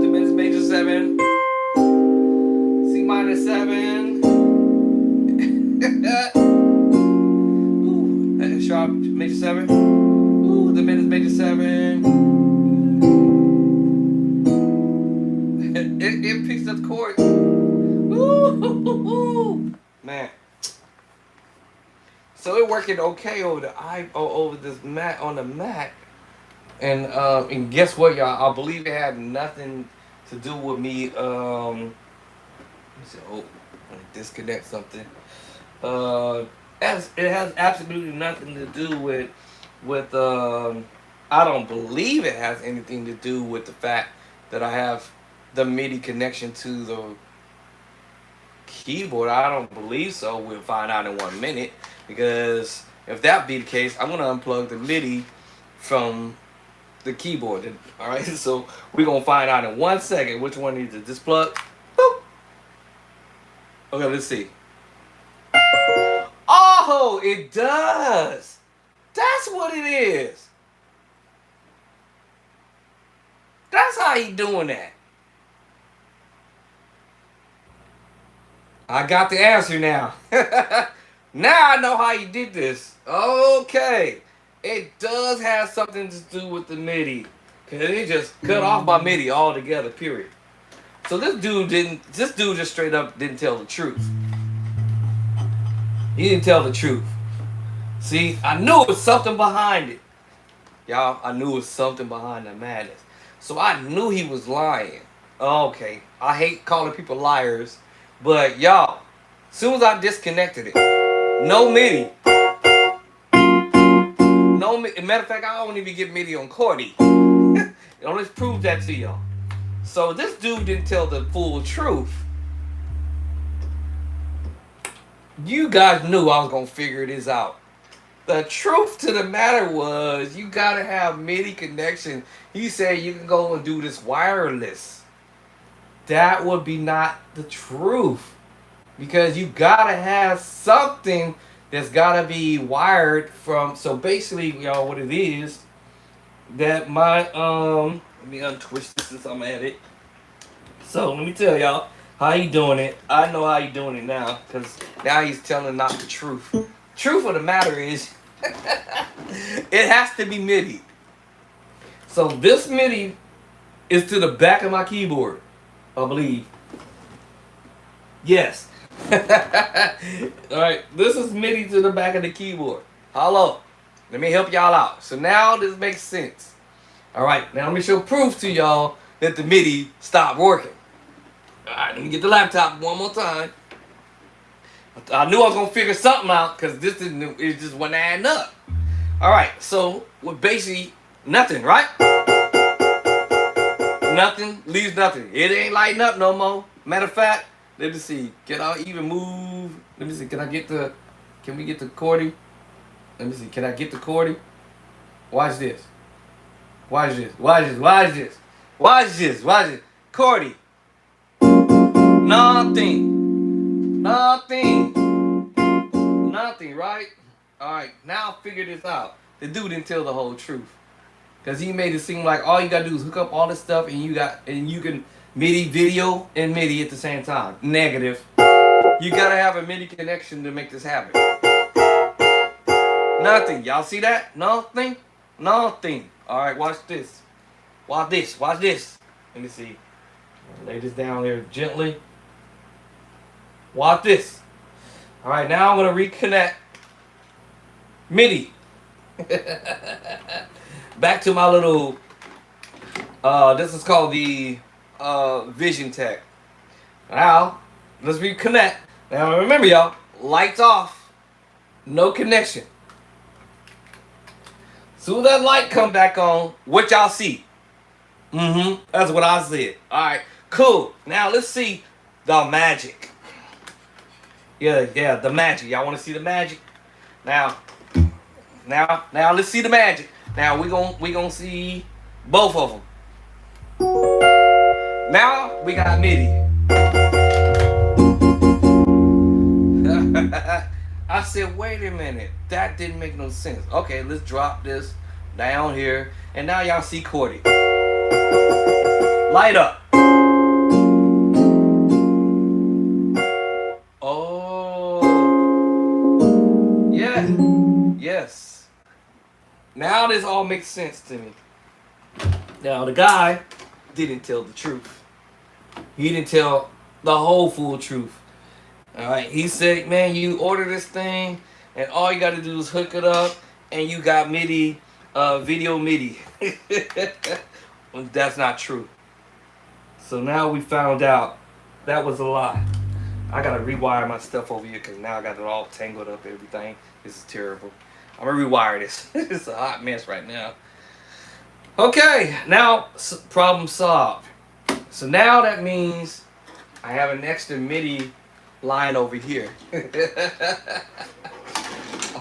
Diminished major 7. C minor 7. Ooh, sharp major 7. Ooh, diminished major 7. It picks up the chord. Ooh, man. So it working okay over the over this Mac on the Mac. And guess what, y'all? I believe it had nothing to do with me. Let me see. Oh, let me disconnect something. Uh, it has absolutely nothing to do with. I don't believe it has anything to do with the fact that I have the MIDI connection to the keyboard. I don't believe so. We'll find out in 1 minute, because if that be the case, I'm gonna unplug the MIDI from the keyboard. All right, so we're gonna find out in 1 second which one needs to just plug. Boop. Okay, let's see. Oh, it does. That's what it is. That's how he doing that. I got the answer now. Now I know how you did this. Okay. It does have something to do with the MIDI. Cause it just cut off my MIDI altogether, period. So this dude just straight up didn't tell the truth. He didn't tell the truth. See, I knew it was something behind it. Y'all, I knew it was something behind the madness. So I knew he was lying. Okay. I hate calling people liars. But y'all, as soon as I disconnected it, no MIDI. No MIDI. Matter of fact, I don't even get MIDI on Cordy. Let's prove that to y'all. So this dude didn't tell the full truth. You guys knew I was going to figure this out. The truth to the matter was, you got to have MIDI connection. He said you can go and do this wireless. That would be not the truth. Because you got to have something that's got to be wired from. So basically, y'all, what it is, that my, let me untwist this since I'm at it. So let me tell y'all how he doing it. I know how he doing it now, because now he's telling not the truth. Truth of the matter is, it has to be MIDI. So this MIDI is to the back of my keyboard, I believe. Yes. Alright, this is MIDI to the back of the keyboard. Hello. Let me help y'all out. So now this makes sense. Alright, now let me show proof to y'all that the MIDI stopped working. Alright, let me get the laptop one more time. I knew I was going to figure something out, because it just wasn't adding up. Alright, so with basically nothing, right? Nothing leaves nothing. It ain't lighting up no more. Matter of fact, let me see. Can I even move? Let me see. Can we get the Cordy? Let me see. Can I get the Cordy? Watch this. Watch this. Watch this. Watch this. Watch this. Watch this. Cordy. Nothing. Nothing. Nothing, right? Alright, now figure this out. The dude didn't tell the whole truth. Because he made it seem like all you gotta do is hook up all this stuff and you can MIDI video and MIDI at the same time. Negative. You gotta have a MIDI connection to make this happen. Nothing. Y'all see that? Nothing? Nothing. Alright, watch this. Watch this. Watch this. Let me see. Lay this down there gently. Watch this. Alright, now I'm gonna reconnect MIDI. Back to my little this is called the Vision Tech. Now let's reconnect. Now remember, y'all, lights off, no connection. Soon as that light come back on, what y'all see? That's what I said. Alright, cool. Now let's see the magic. Yeah, the magic. Y'all want to see the magic? Now let's see the magic. Now we gonna see both of them. Now we got MIDI. I said, wait a minute, that didn't make no sense. Okay, let's drop this down here, and now y'all see Cordy. Light up. Oh, yeah, yes. Now this all makes sense to me. Now the guy didn't tell the truth. He didn't tell the whole full truth. Alright, he said, man, you order this thing and all you got to do is hook it up, and you got MIDI, video MIDI. Well, that's not true. So now we found out that was a lie. I gotta rewire my stuff over here because now I got it all tangled up. Everything. This is terrible. I'm gonna rewire this. It's a hot mess right now. Okay, now problem solved. So now that means I have an extra MIDI line over here. A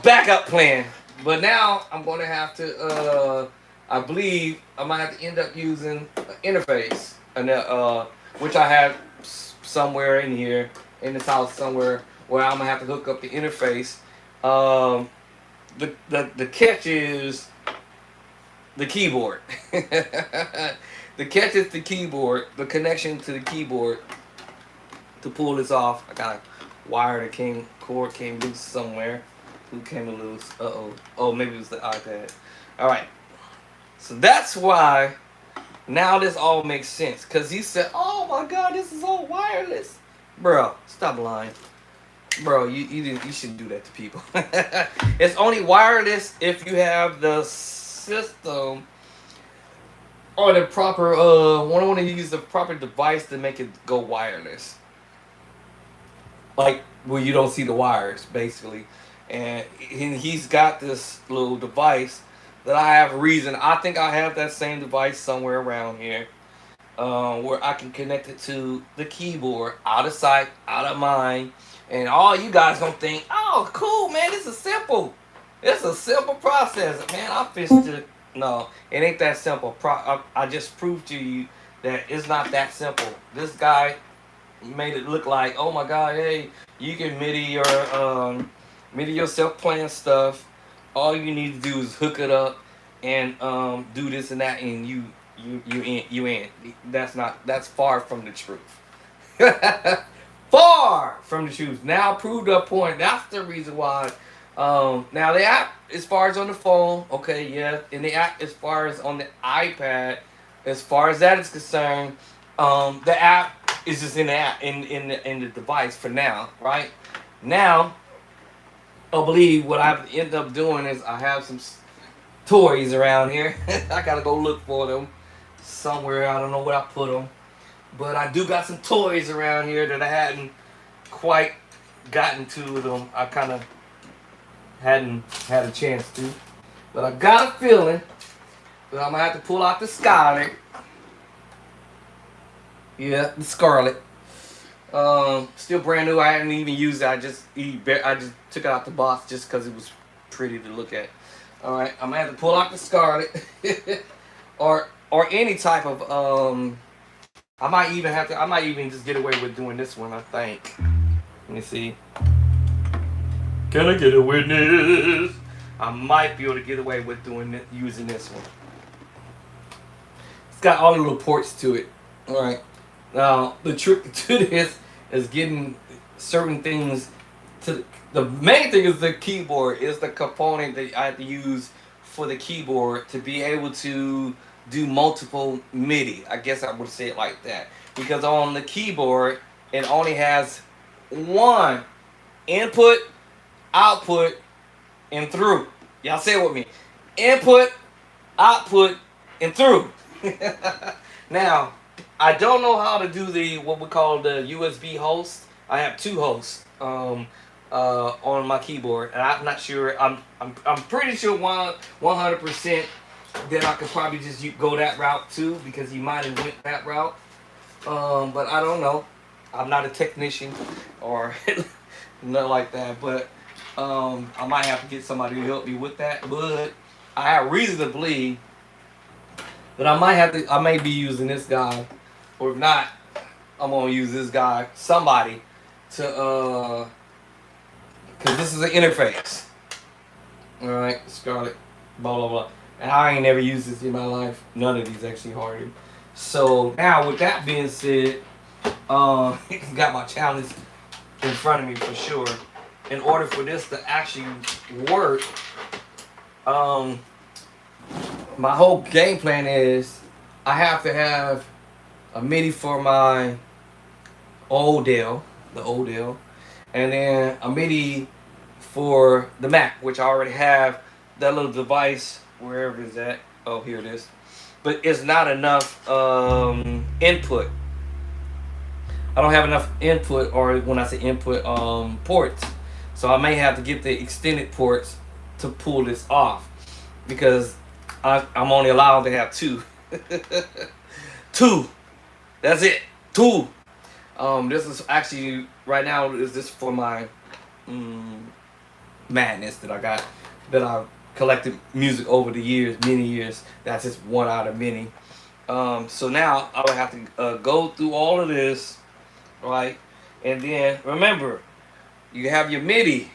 backup plan. But now I'm going to have to, I believe I might have to end up using an interface, which I have somewhere in here, in this house somewhere, where I'm going to have to hook up the interface. The catch is the keyboard. The catch is the keyboard, the connection to the keyboard. To pull this off, I got a wire that cord came loose somewhere. Who came loose? Uh-oh. Oh, maybe it was the iPad. Alright. So that's why now this all makes sense. Because he said, oh my God, this is all wireless. Bro, stop lying. Bro, you shouldn't do that to people. It's only wireless if you have the system or the proper, want to use the proper device to make it go wireless. Like where you don't see the wires, basically. And he's got this little device that I have reason. I think I have that same device somewhere around here, where I can connect it to the keyboard, out of sight, out of mind. And all you guys gonna think, oh, cool, man, this is simple. It's a simple process, man. I fished it. No, it ain't that simple. I just proved to you that it's not that simple. This guy made it look like, oh my God, hey, you can MIDI yourself playing stuff. All you need to do is hook it up and do this and that, and you in. That's far from the truth. Far from the truth. Now proved a point. That's the reason why. Now the app, as far as on the phone, okay, yeah, and the app as far as on the iPad, as far as that is concerned, the app is just in the app, in the device for now, right? Now, I believe what I end up doing is I have some toys around here. I gotta go look for them somewhere. I don't know where I put them, but I do got some toys around here that I hadn't quite gotten to them. I kind of hadn't had a chance to, but I got a feeling that I'm gonna have to pull out the Scarlet. Yeah, the Scarlet. Still brand new. I hadn't even used it. I just took it out the box just because it was pretty to look at. All right, I'm gonna have to pull out the Scarlet, or any type of I might even just get away with doing this one. I think. Let me see. Can I get a witness? I might be able to get away with using this one. It's got all the little ports to it. All right. Now the trick to this is getting certain things to the main thing is the keyboard is the component that I have to use for the keyboard to be able to do multiple MIDI. I guess I would say it like that, because on the keyboard it only has one input, output, and through. Y'all say it with me. Input, output, and through. Now, I don't know how to do what we call the USB host. I have two hosts on my keyboard, and I'm not sure. I'm pretty sure 100% that I could probably just go that route too, because you might have went that route. But I don't know. I'm not a technician or nothing like that. But I might have to get somebody to help me with that. But I have reason to believe that I may be using this guy. Or if not, I'm gonna use this guy, somebody, to cause this is an interface. All right, Scarlet, blah blah blah. And I ain't never used this in my life. None of these actually hardly. So now, with that being said, got my challenge in front of me for sure. In order for this to actually work, my whole game plan is I have to have a MIDI for my the Odell, and then a MIDI for the Mac, which I already have that little device wherever it's at. Oh, here it is. But it's not enough input. I don't have enough input, or when I say input, ports. So I may have to get the extended ports to pull this off because I'm only allowed to have two. Two. That's it. Two. This is actually right now. Is this for my madness that I got, that I've collected music over the years, many years. That's just one out of many. So now I would have to go through all of this, right? And then remember, you have your MIDI.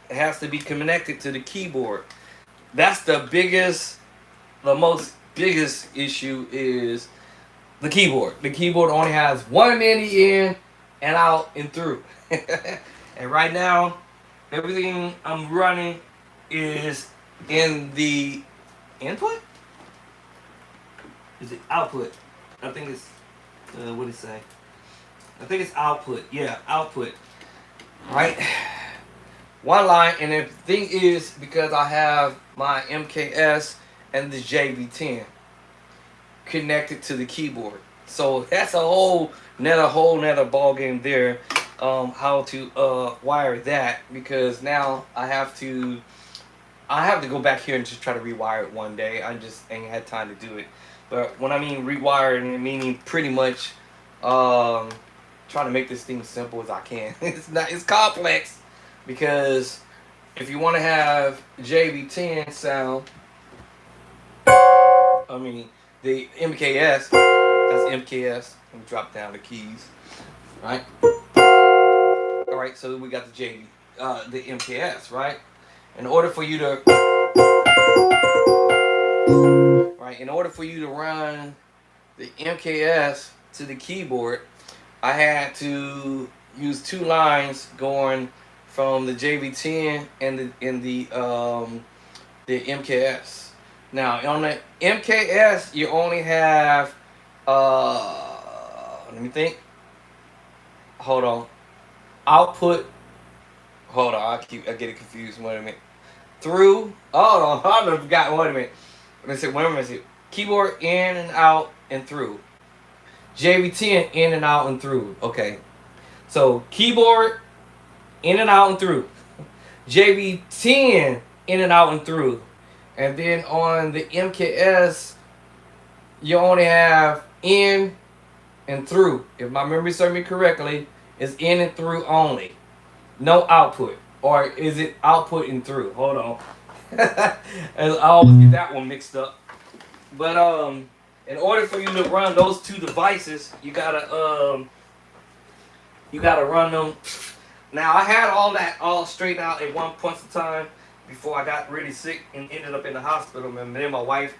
It has to be connected to the keyboard. That's the most biggest issue is the keyboard. The keyboard only has one MIDI in and out and through. And right now, everything I'm running is in the input? Is it output? I think it's, what did it say? I think it's output. Yeah, output. Right? One line, and the thing is, because I have my MKS and the JV10 connected to the keyboard. So that's a whole nother ball game there. How to wire that, because now I have to go back here and just try to rewire it one day. I just ain't had time to do it. But when I mean rewiring, meaning pretty much trying to make this thing simple as I can. It's complex, because if you want to have JV10 sound, I mean the MKS, that's MKS. Let me drop down the keys, right? All right, so we got the the MKS, right? In order for you to run the MKS to the keyboard, I had to use two lines going from the JV10 and the MKS. Now on the MKS, you only have let me think. Hold on. Output. Hold on, I get it confused. Wait a minute. Through. Oh, I forgot. Wait a minute. Let me see. Keyboard in and out and through. JV10 in and out and through. Okay. So keyboard in and out and through. JV10 in and out and through. And then on the MKS, you only have in and through. If my memory serves me correctly, it's in and through only. No output. Or is it output and through? Hold on. I always get that one mixed up. But in order for you to run those two devices, you gotta run them. Now I had all that all straightened out at one point in time before I got really sick and ended up in the hospital. And then my wife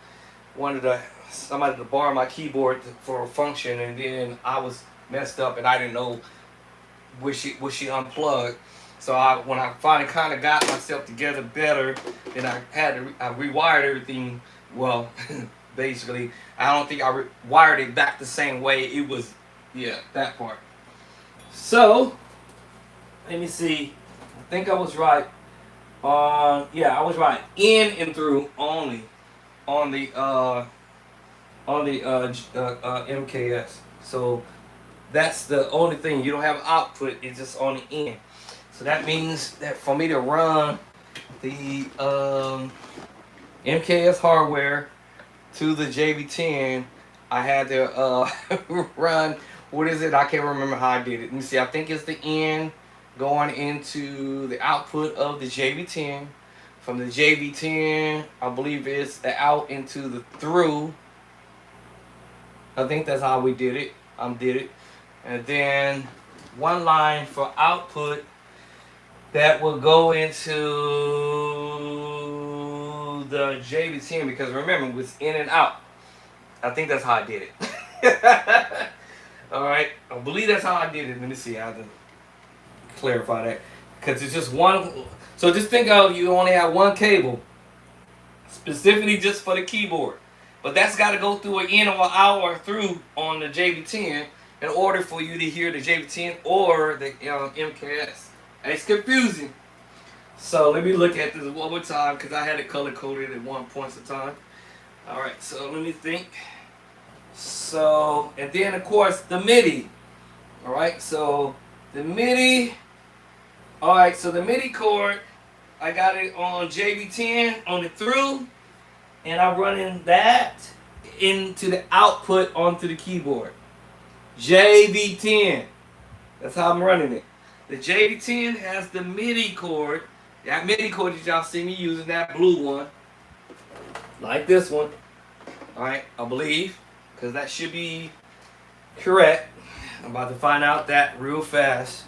wanted somebody to borrow my keyboard for a function, and then I was messed up and I didn't know was she unplugged. So when I finally kind of got myself together better, then I rewired everything. Well, basically, I don't think I wired it back the same way it was. Yeah, that part. So let me see. I think I was right. Yeah, I was right. In and through only on the MKS. So that's the only thing. You don't have output. It's just on the in. So that means that for me to run the MKS hardware to the JV10, I had to run, what is it? I can't remember how I did it. Let me see. I think it's the in going into the output of the JV10. From the JV10, I believe it's the out into the through. I think that's how we did it. Did it. And then one line for output that will go into the JV10, because remember, it was in and out. I think that's how I did it. Alright, I believe that's how I did it. Let me see, I have to clarify that. Because it's just one. So just think of, you only have one cable, specifically just for the keyboard. But that's got to go through an in or out or through on the JV10 in order for you to hear the JV10 or the MKS. It's confusing. So let me look at this one more time because I had it color coded at one point in time. All right, so let me think. So, and then of course the MIDI. All right, so the MIDI. All right, so the MIDI cord, I got it on JV10 on the through, and I'm running that into the output onto the keyboard. JV10. That's how I'm running it. The JV10 has the MIDI cord. That MIDI cord that y'all see me using, that blue one, like this one. All right, I believe, because that should be correct. I'm about to find out that real fast.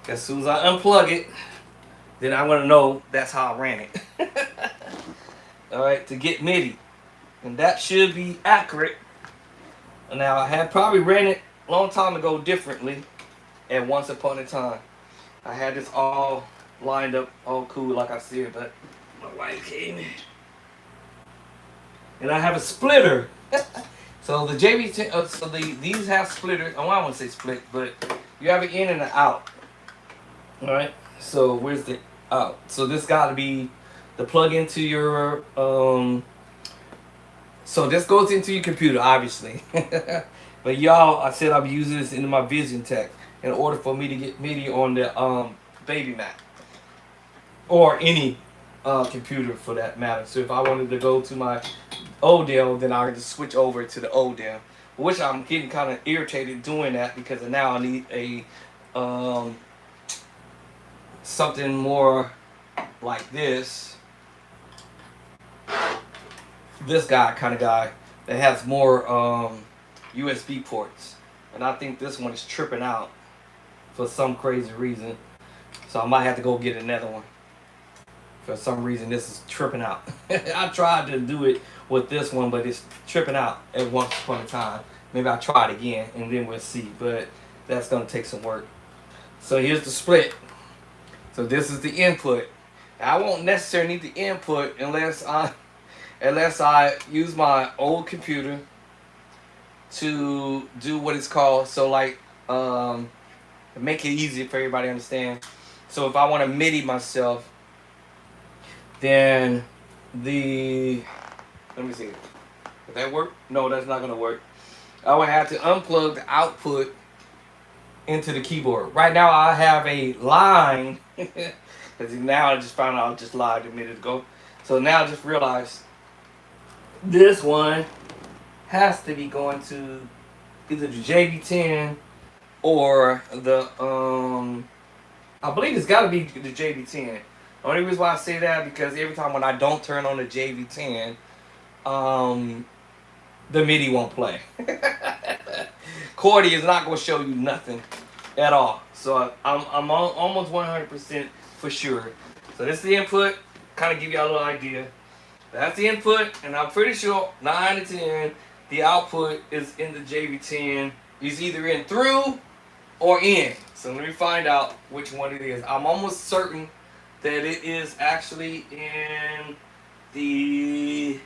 As soon as I unplug it, then I'm gonna know that's how I ran it. All right, to get MIDI, and that should be accurate. Now I had probably ran it a long time ago differently, and once upon a time, I had this all lined up, all cool like I said, but my wife came in, and I have a splitter. So the JV10, so these have splitters. Oh, I won't say split, but you have an in and an out. All right. So where's the out? So this got to be the plug into your. So this goes into your computer, obviously. But y'all, I said I'm using this into my Vision Tech in order for me to get MIDI on the Baby Mac or any computer for that matter. So if I wanted to go to my Odell, then I would just switch over to the Odell, which I'm getting kind of irritated doing that because now I need a something more like this guy kind of guy that has more USB ports, and I think this one is tripping out for some crazy reason, so I might have to go get another one. For some reason this is tripping out. I tried to do it with this one, but it's tripping out at once upon a time. Maybe I'll try it again and then we'll see, but that's gonna take some work. So here's the split. So this is the input. I won't necessarily need the input unless I use my old computer to do what it's called. So like make it easy for everybody to understand. So if I want to MIDI myself, then let me see. Does that work? No, that's not gonna work. I would have to unplug the output into the keyboard. Right now I have a line because now I just found out I just lied a minute ago. So now I just realized this one has to be going to either the JV10 or the I believe it's got to be the JV10. The only reason why I say that because every time when I don't turn on the JV10, the MIDI won't play. Cordy is not going to show you nothing at all. So I'm almost 100% for sure. So this is the input. Kind of give you a little idea. That's the input, and I'm pretty sure 9 to 10, the output is in the JV10. It's either in through or in. So let me find out which one it is. I'm almost certain that it is actually in the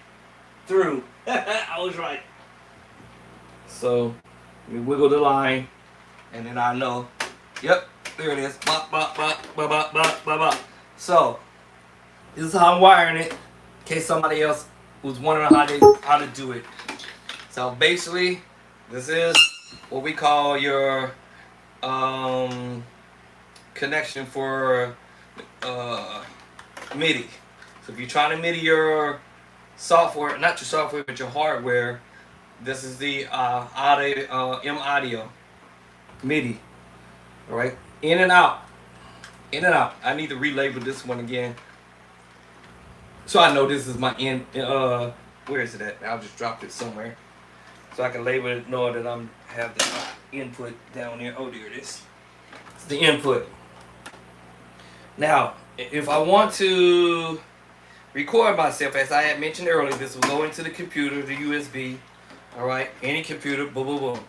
through. I was right. So we wiggle the line, and then I know. Yep, there it is. Bop, bop, bop, bop, bop, bop, bop, bop. So this is how I'm wiring it, in case somebody else was wondering how to do it. So basically, this is what we call your connection for MIDI. So if you're trying to MIDI your software, not your software, but your hardware, this is the M Audio MIDI. All right, in and out, in and out. I need to relabel this one again, so I know this is my in. Where is it at? I'll just drop it somewhere, so I can label it, know that I'm have the input down there. Oh, there it is. It's the input. Now, if I want to record myself, as I had mentioned earlier, this will go into the computer, the USB. All right, any computer, boom, boom, boom.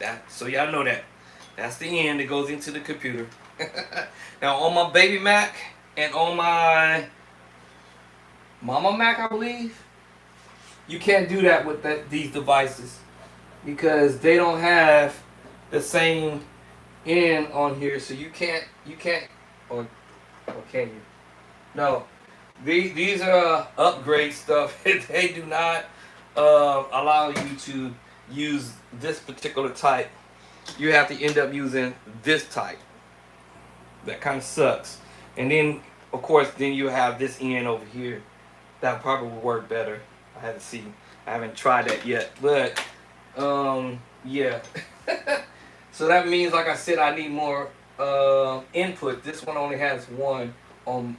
That, so y'all know that. That's the end that goes into the computer. Now on my Baby Mac and on my Mama Mac, I believe, you can't do that with these devices because they don't have the same end on here. So you can't, or can you? No, these are upgrade stuff. They do not allow you to use this particular type. You have to end up using this type. That kind of sucks. And then, of course, then you have this end over here. That probably will work better. I haven't seen. I haven't tried that yet. But yeah. So that means, like I said, I need more input. This one only has one on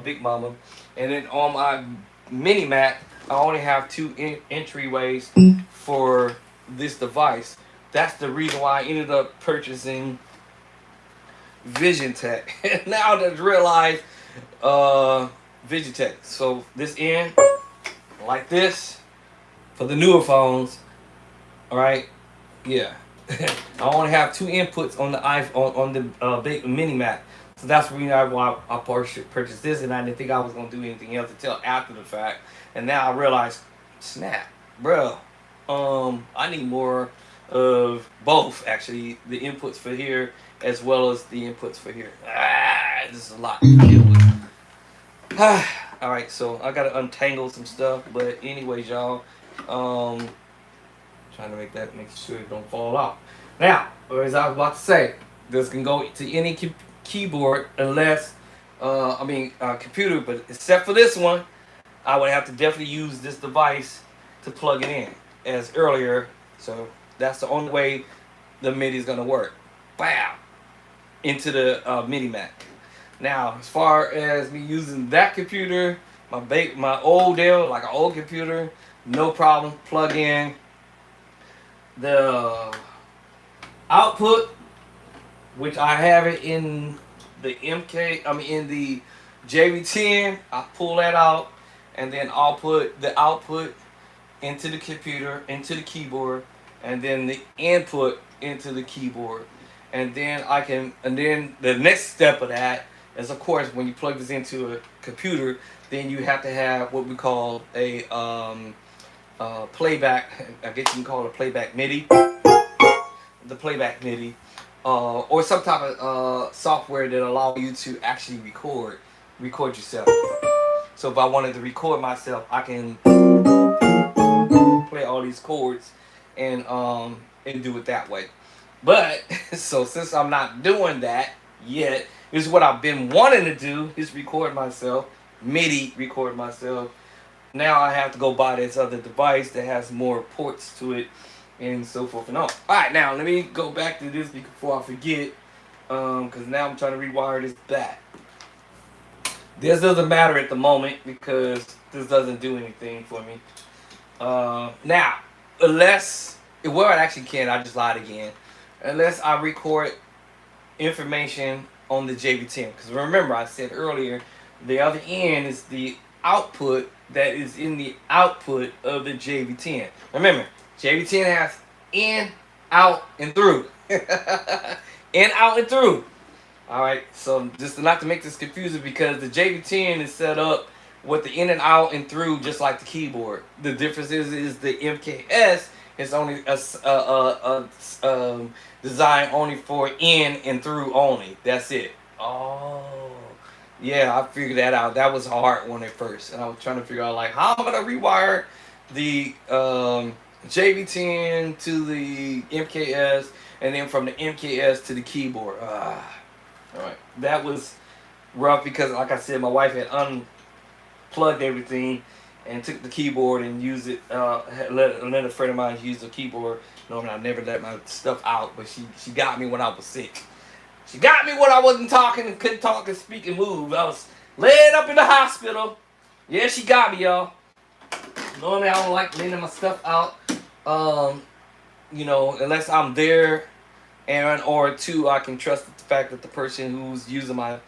Big Mama, and then on my Mini Mac, I only have two entryways for this device. That's the reason why I ended up purchasing Vision Tech. Now I just realized Vision Tech. So this end, like this, for the newer phones. All right, yeah. I only have two inputs on the iPhone on the big Mini Mac. So that's the reason why I purchased this, and I didn't think I was gonna do anything else until after the fact. And now I realize, snap, bro. I need more of both actually, the inputs for here as well as the inputs for here. This is a lot to deal with. All right, so I gotta untangle some stuff, but anyways, y'all, trying to make sure it don't fall off. Now, as I was about to say, this can go to any keyboard unless, computer, but except for this one, I would have to definitely use this device to plug it in as earlier. So that's the only way the MIDI is gonna work. Wow, into the Mini Mac. Now, as far as me using that computer, my old Dell, like an old computer, no problem. Plug in the output, which I have it in the in the JV10. I pull that out, and then I'll put the output into the computer, into the keyboard, and then the input into the keyboard. And then the next step of that is, of course, when you plug this into a computer, then you have to have what we call a playback. I guess you can call it a playback MIDI. The playback MIDI, or some type of software that allow you to actually record yourself. So if I wanted to record myself, I can play all these chords and do it that way. But so since I'm not doing that yet, this is what I've been wanting to do, is record myself, MIDI record myself. Now I have to go buy this other device that has more ports to it and so forth and on. Alright, now let me go back to this before I forget, because now I'm trying to rewire this back. This doesn't matter at the moment because this doesn't do anything for me. Now, unless, well, it actually can, I just lied again. Unless I record information on the JV10. Because remember, I said earlier, the other end is the output that is in the output of the JV10. Remember, JV10 has in, out, and through. In, out, and through. Alright, so just not to make this confusing, because the JV10 is set up with the in and out and through just like the keyboard. The difference is the MKS is only designed only for in and through only. That's it. Oh, yeah, I figured that out. That was a hard one at first, and I was trying to figure out like how I'm gonna rewire the JV10 to the MKS, and then from the MKS to the keyboard. All right, that was rough because, like I said, my wife had unplugged everything and took the keyboard and used it. Let a friend of mine use the keyboard. Normally, I never let my stuff out, but she got me when I was sick. She got me when I wasn't talking and couldn't talk and speak and move. I was laid up in the hospital. Yeah, she got me, y'all. Normally, I don't like letting my stuff out. Unless I'm there, and or two, I can trust the fact that the person who's using my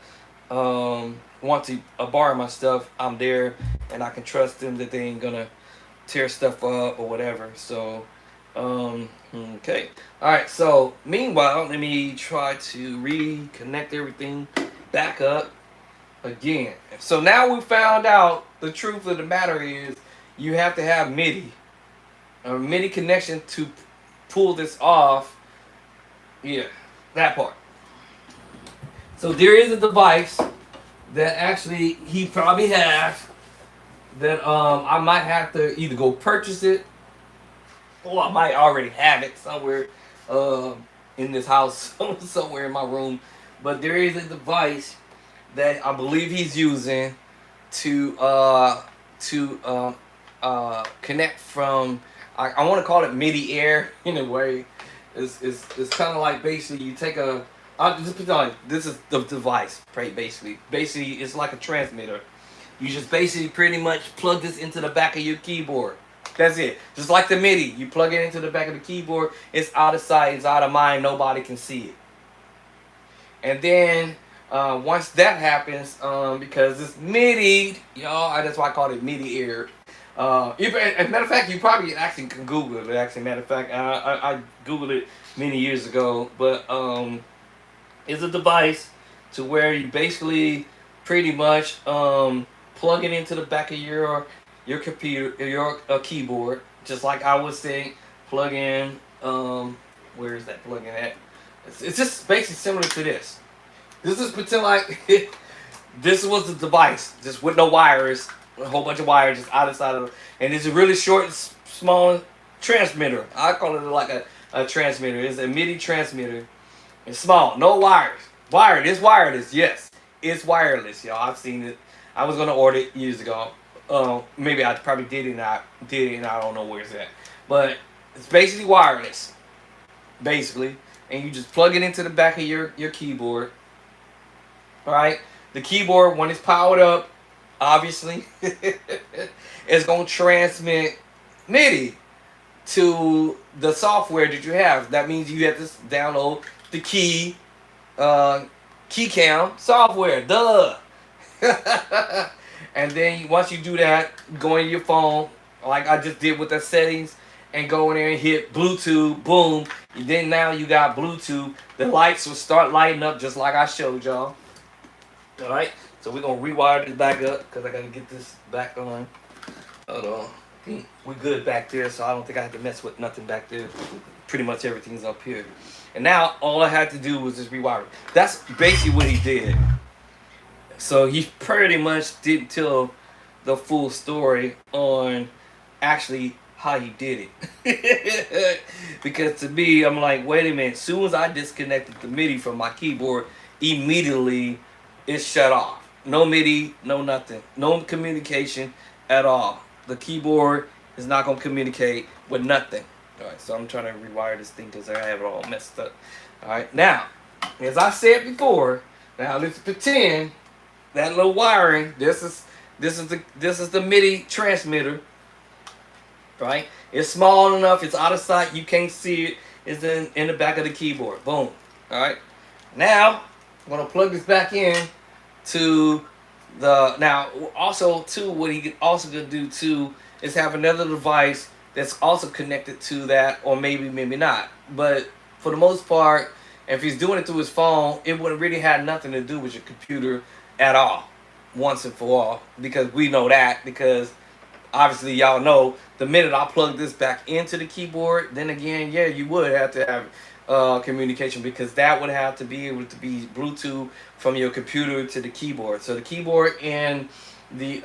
want to borrow my stuff, I'm there, and I can trust them that they ain't gonna tear stuff up or whatever. So, okay, all right. So meanwhile, let me try to reconnect everything back up again. So now we found out the truth of the matter is you have to have MIDI, a MIDI connection to pull this off. Yeah, that part. So there is a device that actually he probably has that I might have to either go purchase it or I might already have it somewhere in this house, somewhere in my room. But there is a device that I believe he's using to connect from. I want to call it MIDI air in a way. It's kind of like basically you take a. I'll just put on. This is the device, right? Basically, it's like a transmitter. You just basically pretty much plug this into the back of your keyboard. That's it. Just like the MIDI, you plug it into the back of the keyboard. It's out of sight, it's out of mind. Nobody can see it. And then once that happens, because it's MIDI, y'all, that's why I call it MIDI air. As a matter of fact, you probably actually can Google it. Actually, matter of fact, I Googled it many years ago, but it's a device to where you basically pretty much plug it into the back of your computer, your keyboard, just like I was saying. Plug in. Where is that plug in at? It's just basically similar to this. This is pretend like this was the device, just with no wires, a whole bunch of wires just out of side of it, and it's a really short, small transmitter. I call it like a transmitter. It's a MIDI transmitter. It's small, no wires. Wired. It's wireless. Yes, it's wireless, y'all. I've seen it. I was gonna order it years ago. Maybe I probably did it and I don't know where it's at. But it's basically wireless. Basically. And you just plug it into the back of your keyboard. Alright? The keyboard, when it's powered up, obviously, it's going to transmit MIDI to the software that you have. That means you have to download the KeyCam software. Duh! And then once you do that, go in your phone, like I just did with the settings, and go in there and hit Bluetooth, boom. And then now you got Bluetooth. The lights will start lighting up just like I showed y'all. Alright, so we're going to rewire this back up because I got to get this back on. Hold on. We're good back there, so I don't think I have to mess with nothing back there. Pretty much everything's up here. And now all I had to do was just rewire it. That's basically what he did. So he pretty much didn't tell the full story on actually how he did it. Because to me, I'm like, wait a minute. As soon as I disconnected the MIDI from my keyboard, immediately it shut off. No MIDI, no nothing. No communication at all. The keyboard is not going to communicate with nothing. Alright, so I'm trying to rewire this thing because I have it all messed up. Alright, now, as I said before, now let's pretend that little wiring, this is the MIDI transmitter, right? It's small enough, it's out of sight, you can't see it. It's in the back of the keyboard. Boom. Alright. Now, I'm gonna plug this back in to the now also too what he could also gonna do too is have another device that's also connected to that, or maybe not. But for the most part, if he's doing it through his phone, it wouldn't really have nothing to do with your computer at all, once and for all, because we know that, because obviously y'all know the minute I plug this back into the keyboard, then again, yeah, you would have to have communication, because that would have to be able to be Bluetooth from your computer to the keyboard. So the keyboard and the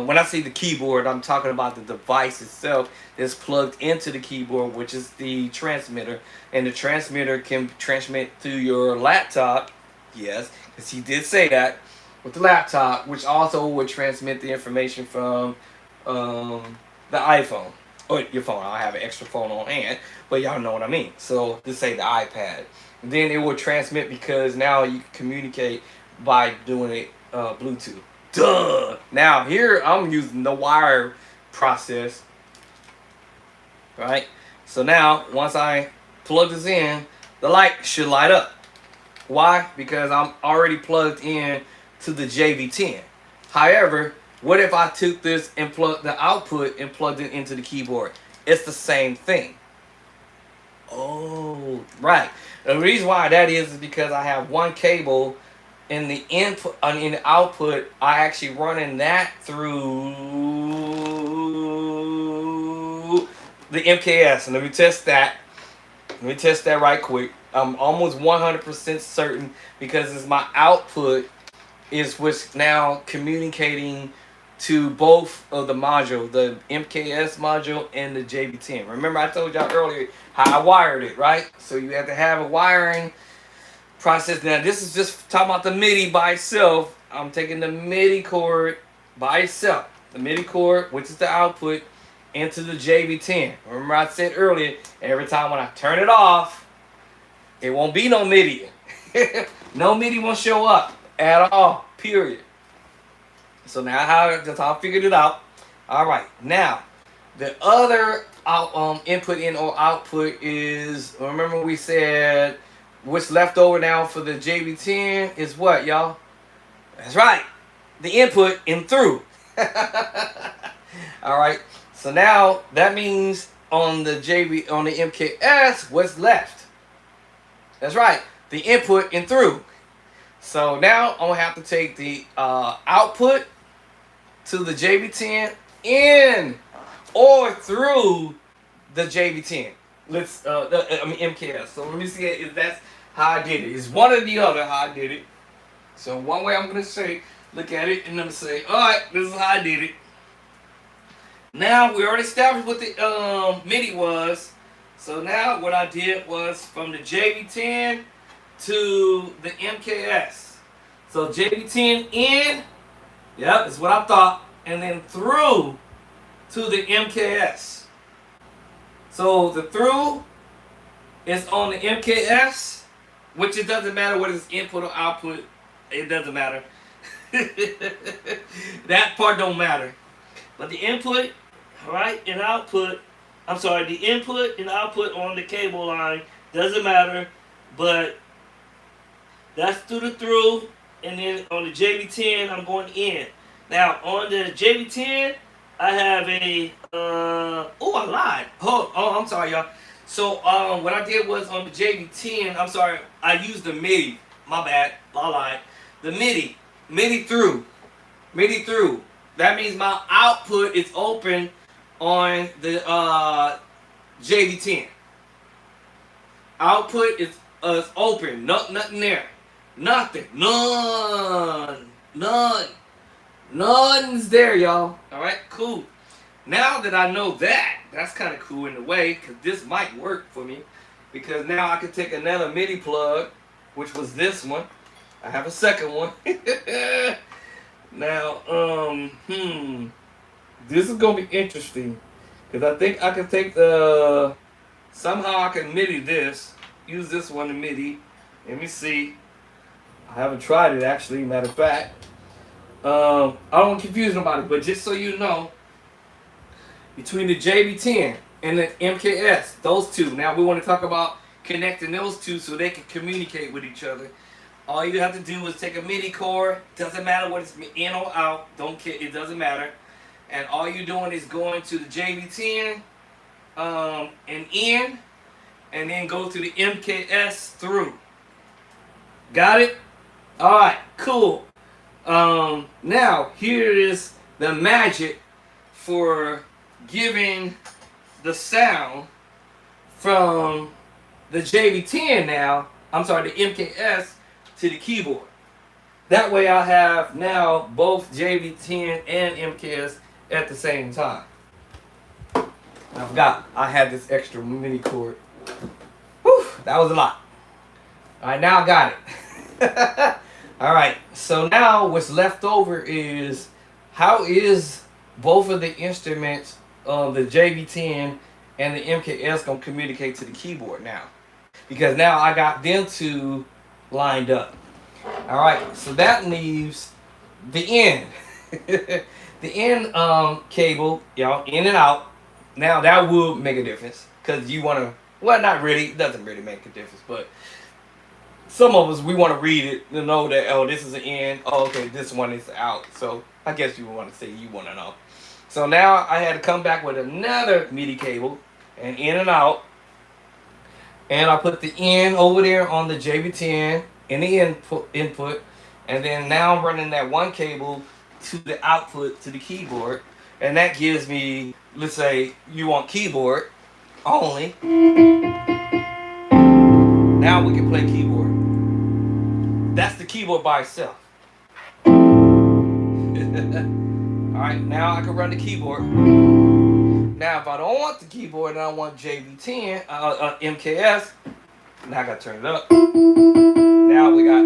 when I say the keyboard, I'm talking about the device itself that's plugged into the keyboard, which is the transmitter, and the transmitter can transmit through your laptop. Yes, because he did say that. With the laptop, which also would transmit the information from the iPhone or your phone. I have an extra phone on hand, but y'all know what I mean. So just say the iPad. Then it will transmit, because now you can communicate by doing it Bluetooth. Duh! Now here I'm using the wire process, right? So now once I plug this in, the light should light up. Why? Because I'm already plugged in to the JV10. However, what if I took this and plugged the output and plugged it into the keyboard? It's the same thing. Oh, right. The reason why that is because I have one cable in the input, in the output. I actually running that through the MKS. And let me test that. Let me test that right quick. I'm almost 100% certain, because it's my output is what's now communicating to both of the module, the MKS module and the JB10. Remember I told y'all earlier how I wired it, right? So you have to have a wiring process. Now this is just talking about the MIDI by itself. I'm taking the MIDI cord by itself. The MIDI cord, which is the output, into the JB10. Remember I said earlier, every time when I turn it off, it won't be no MIDI. No MIDI won't show up at all, period. So now that's how I figured it out. All right, now the other input in or output is, remember we said what's left over now for the JB10 is what, y'all? That's right, the input in through. All right, so now that means on the MKS, what's left? That's right, the input in through. So now I'm gonna have to take the output to the JB10 in or through the JB10. MKS. So let me see if that's how I did it. It's one or the other how I did it. So one way I'm gonna say, look at it, and I'm gonna say, all right, this is how I did it. Now we already established what the MIDI was. So now what I did was from the JB10 to the MKS. So JB10 in, yep, that's what I thought, and then through to the MKS. So the through is on the MKS, which it doesn't matter whether it's input or output. It doesn't matter. That part don't matter. But the input, right, and output, I'm sorry, the input and output on the cable line doesn't matter, but that's through the through, and then on the JB10, I'm going in. Now, on the JB10, I have a, I lied. Oh, I'm sorry, y'all. So, what I did was on the JB10, I'm sorry, I used the MIDI. My bad, I lied. The MIDI through. That means my output is open on the JB10. Output is open, nothing there. Nothing. None's there, y'all. Alright, cool. Now that I know that, that's kind of cool in a way, because this might work for me. Because now I can take another MIDI plug, which was this one. I have a second one. Now, this is going to be interesting. Because I think I can take somehow I can MIDI this. Use this one to MIDI. Let me see. I haven't tried it actually, matter of fact. I don't want to confuse nobody, but just so you know, between the JB10 and the MKS, those two, now we want to talk about connecting those two so they can communicate with each other. All you have to do is take a MIDI cord, doesn't matter what it's in or out, don't care, it doesn't matter. And all you're doing is going to the JB10 and in, and then go to the MKS through. Got it? Alright, cool. Now, here is the magic for giving the sound from the JB10 now, I'm sorry, the MKS to the keyboard. That way I have now both JB10 and MKS at the same time. I forgot I had this extra MIDI cord. Whew, that was a lot. Alright, now I got it. Alright, so now what's left over is how is both of the instruments, the JB10 and the MKS, going to communicate to the keyboard now. Because now I got them two lined up. Alright, so that leaves the in. The in cable, y'all, in and out. Now that would make a difference. Because you want to, well, not really, it doesn't really make a difference, but some of us, we want to read it to know that, oh, this is an in, oh, okay, this one is out. So I guess you want to say you want to know. So now I had to come back with another MIDI cable and in and out. And I put the in over there on the JB10 in the input. And then now I'm running that one cable to the output to the keyboard. And that gives me, let's say you want keyboard only. Now we can play keyboard. That's the keyboard by itself. Alright, now I can run the keyboard. Now, if I don't want the keyboard and I want JV10, MKS, now I gotta turn it up. Now we got,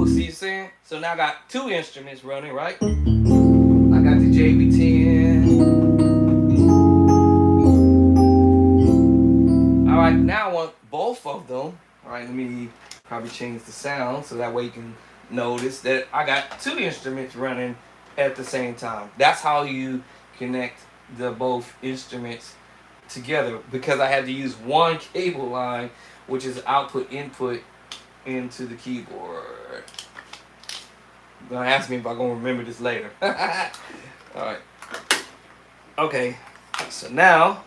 see what I'm saying? So now I got two instruments running, right? I got the JV10. Alright, now I want both of them. Alright, let me probably change the sound so that way you can notice that I got two instruments running at the same time. That's how you connect the both instruments together, because I had to use one cable line, which is output input into the keyboard. Don't ask me if I'm gonna remember this later. Alright. Okay, so now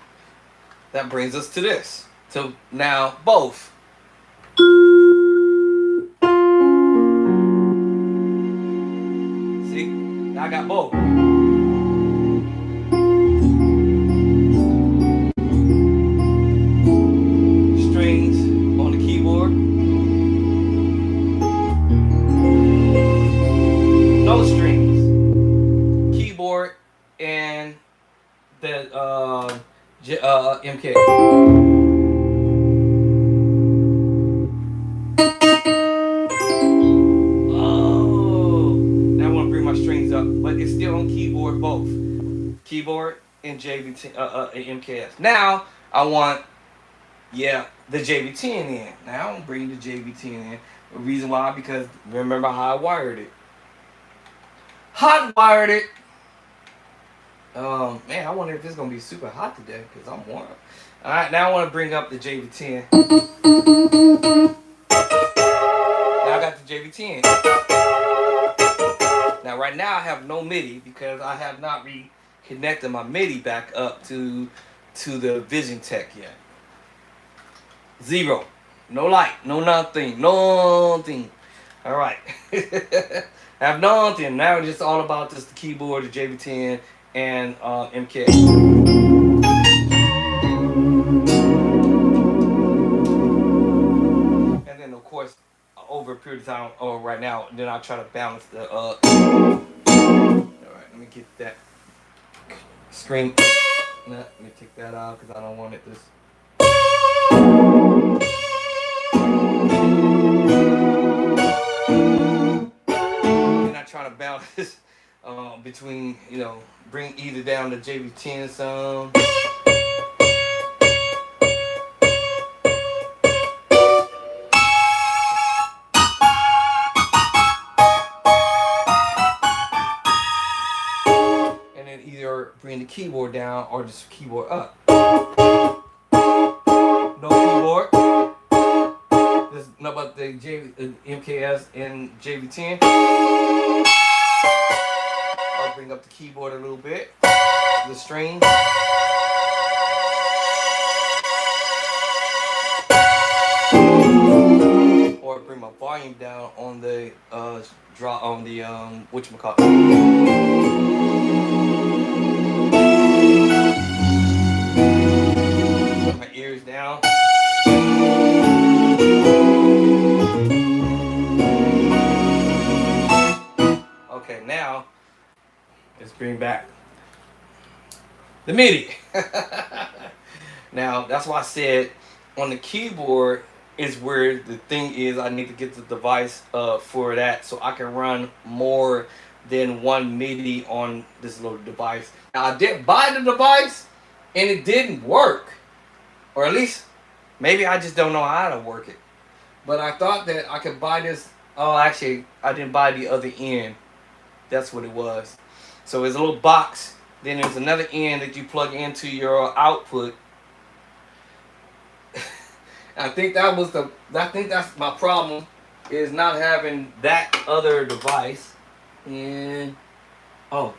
that brings us to this. So now both. See? Now I got both. Strings on the keyboard. No strings. Keyboard and the MK. Strings up, but it's still on keyboard, both keyboard and JV10 and MKS. Now I want the JV10 in. Now I'm bringing the JV10 in. The reason why, because remember how I wired it. Hot wired it. Man, I wonder if it's gonna be super hot today because I'm warm. All right, now I want to bring up the JV10. Now I got the JV10. Now, right now, I have no MIDI because I have not reconnected my MIDI back up to the VisionTek yet. Zero. No light. No nothing. Nothing. All right. I have nothing. Now it's just all about just the keyboard, the JV10, and MK. And then, of course, over a period of time, or right now, then I'll try to balance the Alright, let me get that screen. Let me take that out because I don't want it this. Then I try to balance between, bring either down the JV10 some. Either bring the keyboard down or just keyboard up. No keyboard. There's no about the MKS and JV10. I'll bring up the keyboard a little bit. The string. Or bring my volume down on the whatchamacallit. My ears down. Okay, now let's bring back the MIDI. Now that's why I said on the keyboard is where the thing is. I need to get the device for that so I can run more than one MIDI on this little device. Now I did buy the device and it didn't work. Or at least, maybe I just don't know how to work it. But I thought that I could buy this. Oh, actually, I didn't buy the other end. That's what it was. So there's a little box. Then there's another end that you plug into your output. I think that's my problem, is not having that other device. And,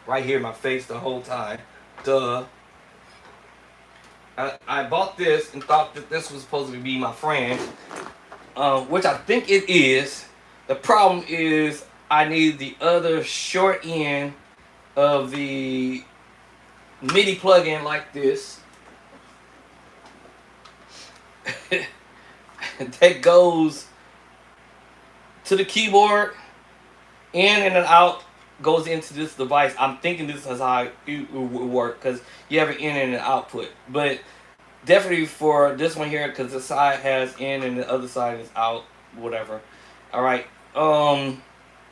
right here in my face the whole time. Duh. I bought this and thought that this was supposed to be my friend, which I think it is. The problem is I need the other short end of the MIDI plug-in like this. That goes to the keyboard in and an out goes into this device. I'm thinking this is how it would work because you have an in and an output. But definitely for this one here, because the side has in and the other side is out, whatever. All right.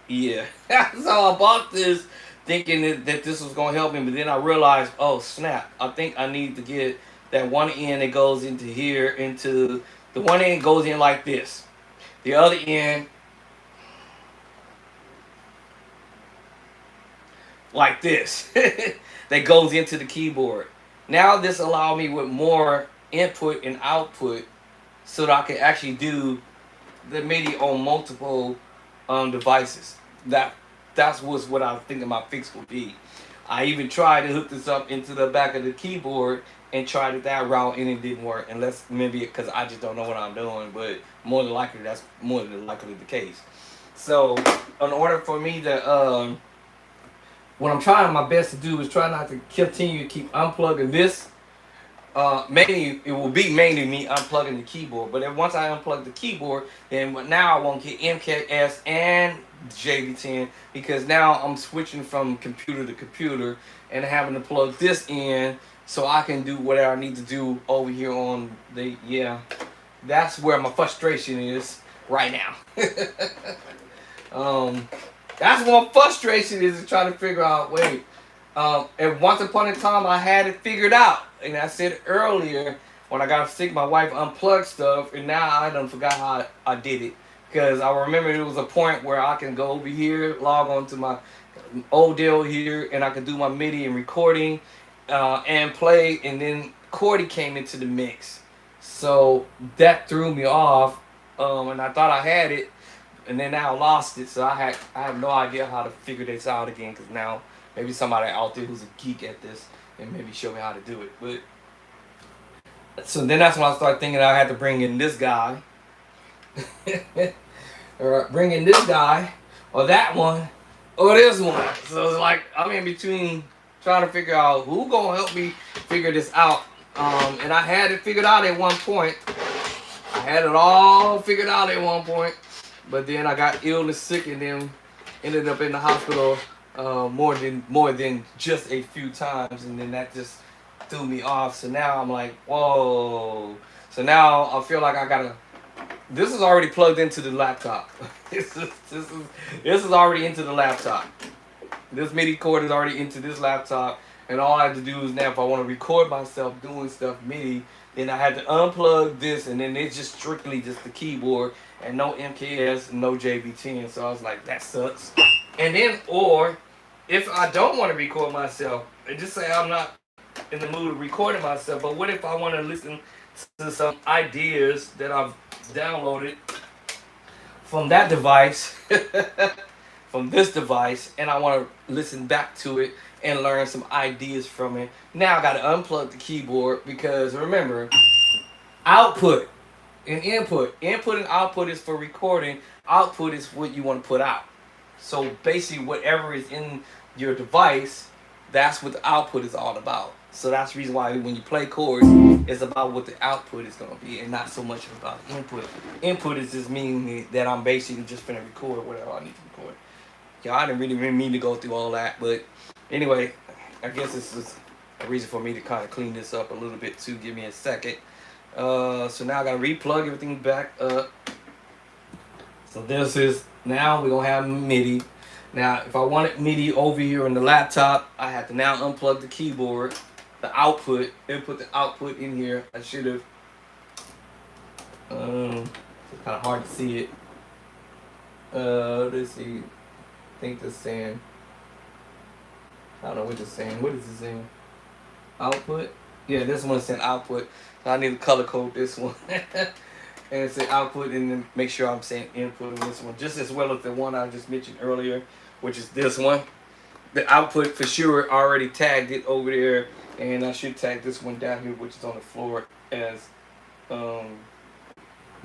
Yeah. So I bought this thinking that this was gonna help me, but then I realized, oh snap! I think I need to get that one end that goes into here, into the one end goes in like this. The other end like this that goes into the keyboard. Now this allows me with more input and output so that I can actually do the MIDI on multiple devices. That's what I was thinking my fix would be. I even tried to hook this up into the back of the keyboard and tried it that route and it didn't work. Unless maybe because I just don't know what I'm doing, but more than likely that's more than likely the case. So in order for me to what I'm trying my best to do is try not to continue to keep unplugging this. Mainly, it will be mainly me unplugging the keyboard. But then once I unplug the keyboard, then now I won't get MKS and JV10 because now I'm switching from computer to computer and having to plug this in so I can do whatever I need to do over here on the, yeah. That's where my frustration is right now. um, that's what frustration is trying to figure out, wait, and once upon a time I had it figured out. And I said earlier, when I got sick, my wife unplugged stuff, and now I done forgot how I did it. Because I remember there was a point where I can go over here, log on to my old deal here, and I can do my MIDI and recording and play, and then Cordy came into the mix. So that threw me off, and I thought I had it, and then now I lost it. So I have no idea how to figure this out again, because now maybe somebody out there who's a geek at this and maybe show me how to do it. But so then that's when I started thinking I had to bring in this guy, or bring in this guy, or that one, or this one. So it's like I'm in between trying to figure out who gonna help me figure this out. And I had it figured out at one point. I had it all figured out at one point, but then I got ill and sick, and then ended up in the hospital more than just a few times, and then that just threw me off. So now I'm like, whoa. So now I feel like I gotta. This is already plugged into the laptop. this is already into the laptop. This MIDI cord is already into this laptop, and all I have to do is now, if I want to record myself doing stuff MIDI, then I had to unplug this, and then it's just strictly just the keyboard and no MKS, no JV10. So I was like, that sucks. And then, or if I don't want to record myself, and just say I'm not in the mood of recording myself, but what if I want to listen to some ideas that I've downloaded from that device, from this device, and I want to listen back to it and learn some ideas from it. Now I got to unplug the keyboard because remember, output and input. Input and output is for recording. Output is what you want to put out. So basically whatever is in your device, that's what the output is all about. So that's the reason why when you play chords, it's about what the output is going to be and not so much about input. Input is just meaning that I'm basically just going to record whatever I need to record. Yeah, I didn't really mean to go through all that, but anyway, I guess this is a reason for me to kind of clean this up a little bit too. Give me a second. So now I got to replug everything back up. So this is, now we're going to have MIDI. Now, if I wanted MIDI over here on the laptop, I have to now unplug the keyboard, the output, and put the output in here. I should have, it's kind of hard to see it. Let's see, I think this saying, I don't know what it's saying. What is it saying? Output? Yeah, this one's saying output. So I need to color code this one. And it's an output, and then make sure I'm saying input on this one, just as well as the one I just mentioned earlier, which is this one. The output for sure already tagged it over there, and I should tag this one down here, which is on the floor, as the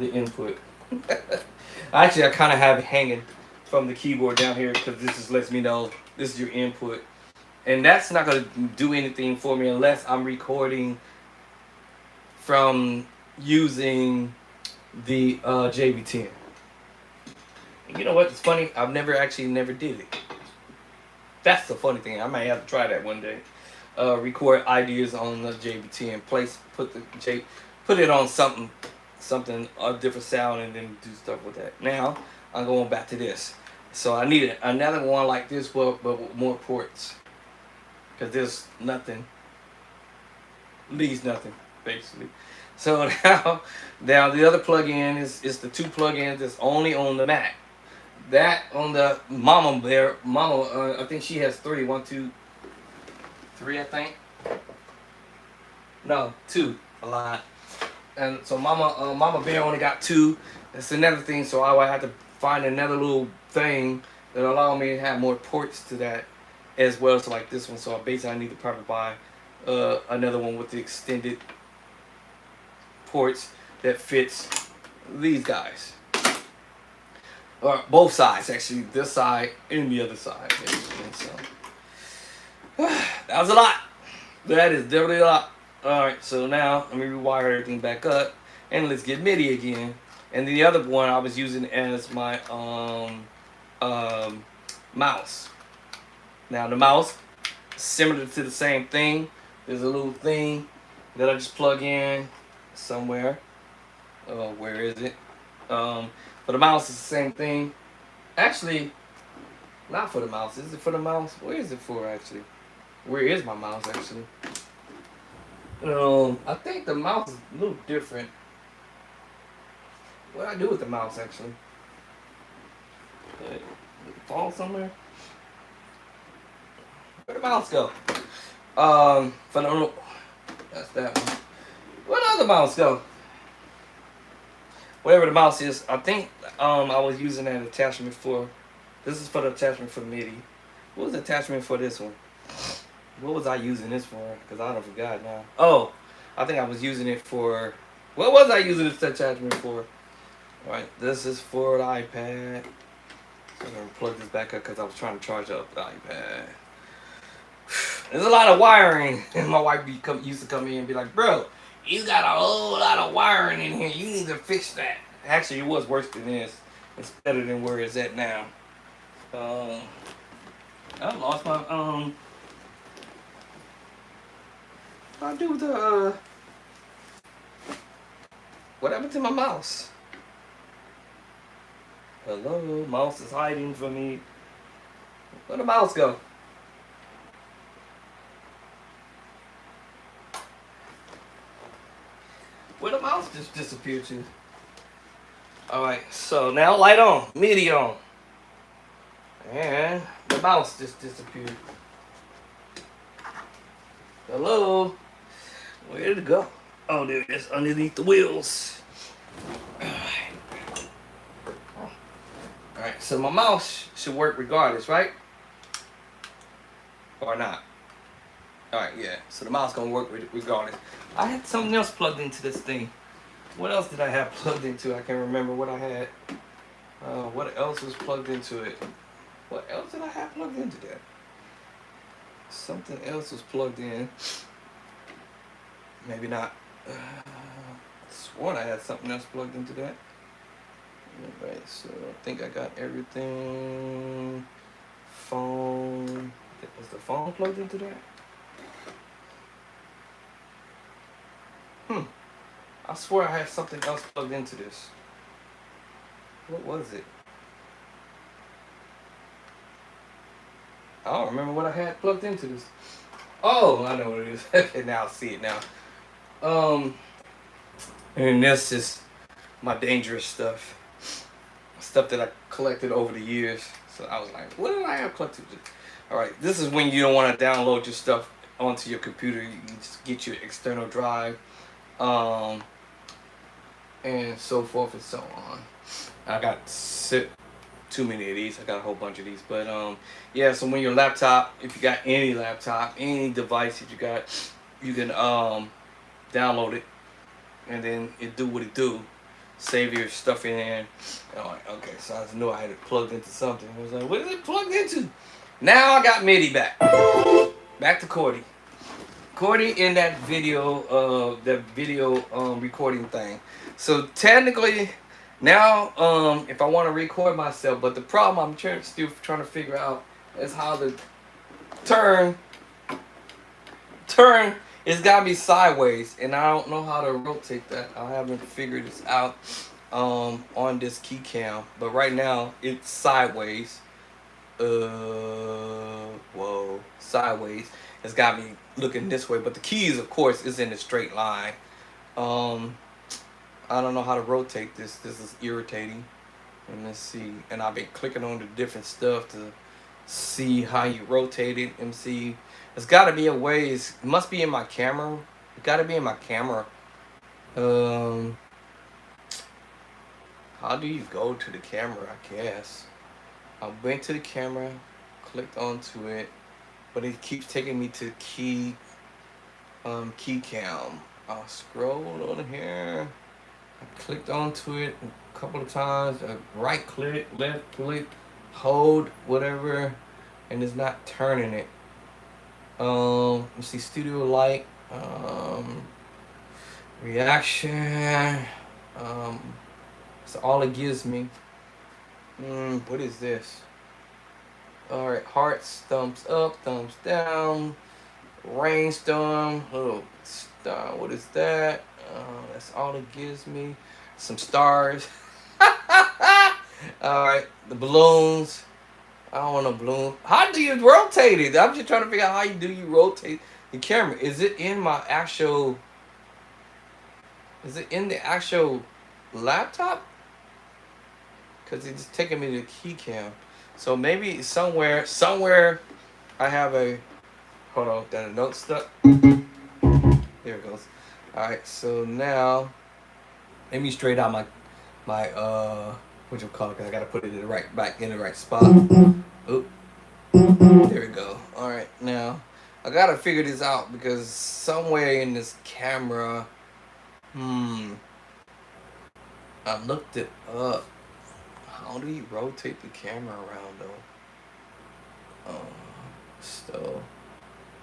input. Actually, I kind of have it hanging from the keyboard down here because this just lets me know this is your input, and that's not going to do anything for me unless I'm recording from using the JV10. You know what? It's funny. I've never did it. That's the funny thing. I might have to try that one day. Record ideas on the JBT and put it on something a different sound, and then do stuff with that. Now I'm going back to this. So I need another one like this, but with more ports, because there's nothing, leaves nothing basically. So now the other plug-in is the two plug-ins that's only on the Mac. That on the Mama, I think she has three. One, two, three, I think. No, two. A lot. And so Mama Bear only got two. That's another thing. So I would have to find another little thing that allow me to have more ports to that, as well as like this one. So basically I need to probably buy another one with the extended ports that fits these guys. Or both sides, actually, this side and the other side. So that was a lot. That is definitely a lot. All right, so now let me rewire everything back up, and let's get MIDI again. And the other one I was using as my mouse. Now the mouse, similar to the same thing. There's a little thing that I just plug in somewhere. Where is it? For the mouse, it's the same thing. Actually, not for the mouse. Is it for the mouse? Where is it for, actually? Where is my mouse, actually? I think the mouse is a little different. What do I do with the mouse, actually? Did it fall somewhere? Where'd the mouse go? For the... That's that one. Where'd the other mouse go? Whatever the mouse is, I think I was using that attachment for. This is for the attachment for MIDI. What was the attachment for this one? What was I using this for? Because I don't forgot now. Oh, I think I was using it for. What was I using this attachment for? Alright, this is for the iPad. So I'm going to plug this back up because I was trying to charge up the iPad. There's a lot of wiring. And my wife used to come in and be like, bro, you got a whole lot of wiring in here. You need to fix that. Actually, it was worse than this. It's better than where it's at now. I lost my I do the what happened to my mouse? Hello, mouse is hiding from me. Where'd the mouse go? Where the mouse just disappeared to? Alright, so now light on, MIDI on. And the mouse just disappeared. Hello? Where did it go? Oh, there it is, underneath the wheels. Alright, so my mouse should work regardless, right? Or not? Alright, yeah. So the mouse gonna work regardless. I had something else plugged into this thing. What else did I have plugged into? I can't remember what I had. What else was plugged into it? What else did I have plugged into that? Something else was plugged in. Maybe not. I sworn I had something else plugged into that. Alright, so I think I got everything. Phone. Was the phone plugged into that? I swear I had something else plugged into this. What was it? I don't remember what I had plugged into this. Oh, I know what it is. Okay, now I see it now. And this is my dangerous stuff. Stuff that I collected over the years. So I was like, what did I have collected? Alright, this is when you don't want to download your stuff onto your computer. You just get your external drive. And so forth and so on. I got too many of these. I got a whole bunch of these. But yeah, so when your laptop, if you got any laptop, any device that you got, you can download it, and then it do what it do. Save your stuff in there. Like, okay, so I just knew I had it plugged into something. I was like, what is it plugged into? Now I got MIDI back. Back to Cordy. Cordy in that video recording thing. So technically, Now, if I want to record myself, but the problem still trying to figure out is how to turn turn. It's gotta be sideways, and I don't know how to rotate that. I haven't figured this out on this key cam, but right now it's sideways. Whoa, sideways. It's got me looking this way, but the keys, of course, is in a straight line. Um, I don't know how to rotate this. This is irritating. And let's see. And I've been clicking on the different stuff to see how you rotate it and see. There's got to be a way. It must be in my camera. It got to be in my camera. Um, how do you go to the camera? I guess I went to the camera, clicked onto it, but it keeps taking me to key cam. I'll scroll on here. I clicked onto it a couple of times. Right click, left click, hold, whatever, and it's not turning it. Let's see, studio light, reaction. That's all it gives me. What is this? All right, hearts, thumbs up, thumbs down, rainstorm, little star. What is that? That's all it gives me. Some stars. All right, the balloons. I don't want a balloon. How do you rotate it? I'm just trying to figure out how you rotate the camera. Is it in my actual? Is it in the actual laptop? Because it's taking me to the key cam. So maybe somewhere I have a. Hold on, got a note stuck. There it goes. All right, so now let me straight out my what you call it? 'Cause I gotta put it in the right back in the right spot. Oop. There we go. All right, now I gotta figure this out because somewhere in this camera, I looked it up. How do you rotate the camera around though? So,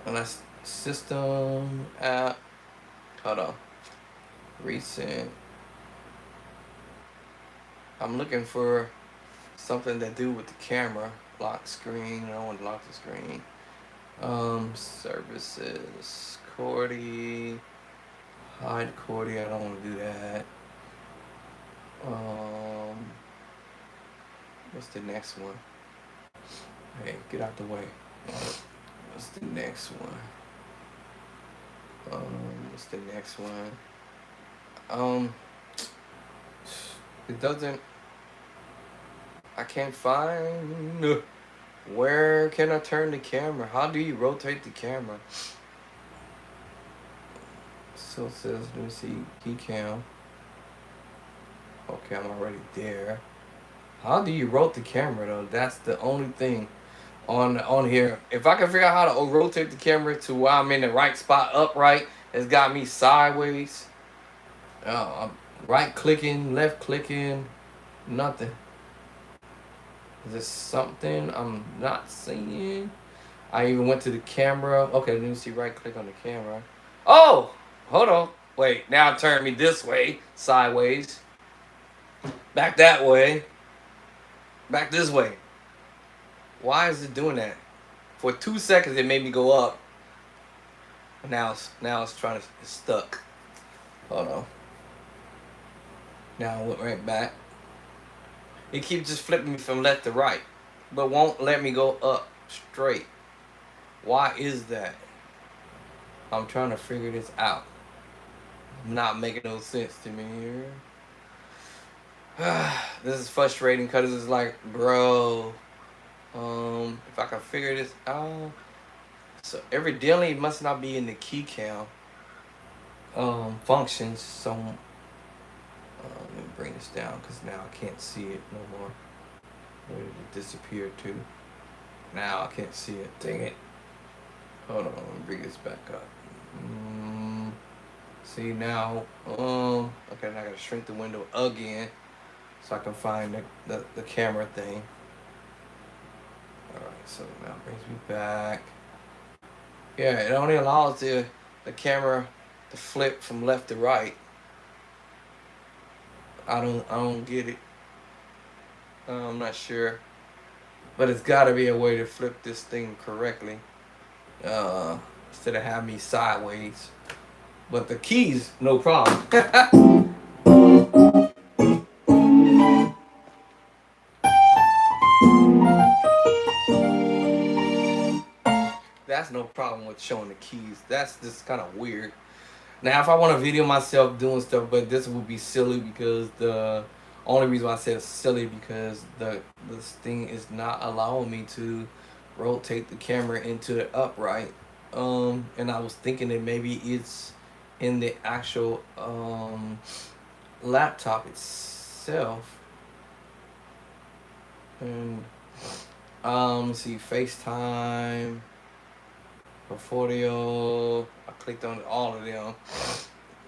and that's system app. Hold on. Recent. I'm looking for something to do with the camera. Lock screen. I don't want to lock the screen. Services. Cordy. Hide Cordy. I don't want to do that. What's the next one? Hey, get out the way. What's the next one? What's the next one? It doesn't. I can't find. Where can I turn the camera? How do you rotate the camera? So it says, let me see, key cam. Okay, I'm already there. How do you rotate the camera though? That's the only thing on here. If I can figure out how to rotate the camera to where I'm in the right spot, upright, it's got me sideways. I'm right clicking, left clicking, nothing. Is this something I'm not seeing? I even went to the camera. Okay, let me see. Right click on the camera. Oh, hold on. Wait, now turn me this way, sideways. Back that way. Back this way. Why is it doing that? For 2 seconds, it made me go up. Now it's trying to. It's stuck. Hold on. Now I went right back. It keeps just flipping me from left to right, but won't let me go up straight. Why is that? I'm trying to figure this out. Not making no sense to me here. This is frustrating because it's like, bro, if I can figure this out. So evidently it must not be in the key cam functions. So let me bring this down because now I can't see it no more. Where did it disappear to? Now I can't see it. Dang it. Hold on, let me bring this back up. See now, okay, now I gotta shrink the window again so I can find the camera thing. Alright, so now it brings me back. Yeah, it only allows the camera to flip from left to right. I don't get it. I'm not sure, but it's got to be a way to flip this thing correctly. Uh, Instead of having me sideways. But the keys, no problem. That's no problem with showing the keys. That's just kind of weird. Now, if I want to video myself doing stuff, but this would be silly because the only reason why I said silly because this thing is not allowing me to rotate the camera into the upright. And I was thinking that maybe it's in the actual laptop itself. And let's see, FaceTime, Portfolio. I clicked on all of them.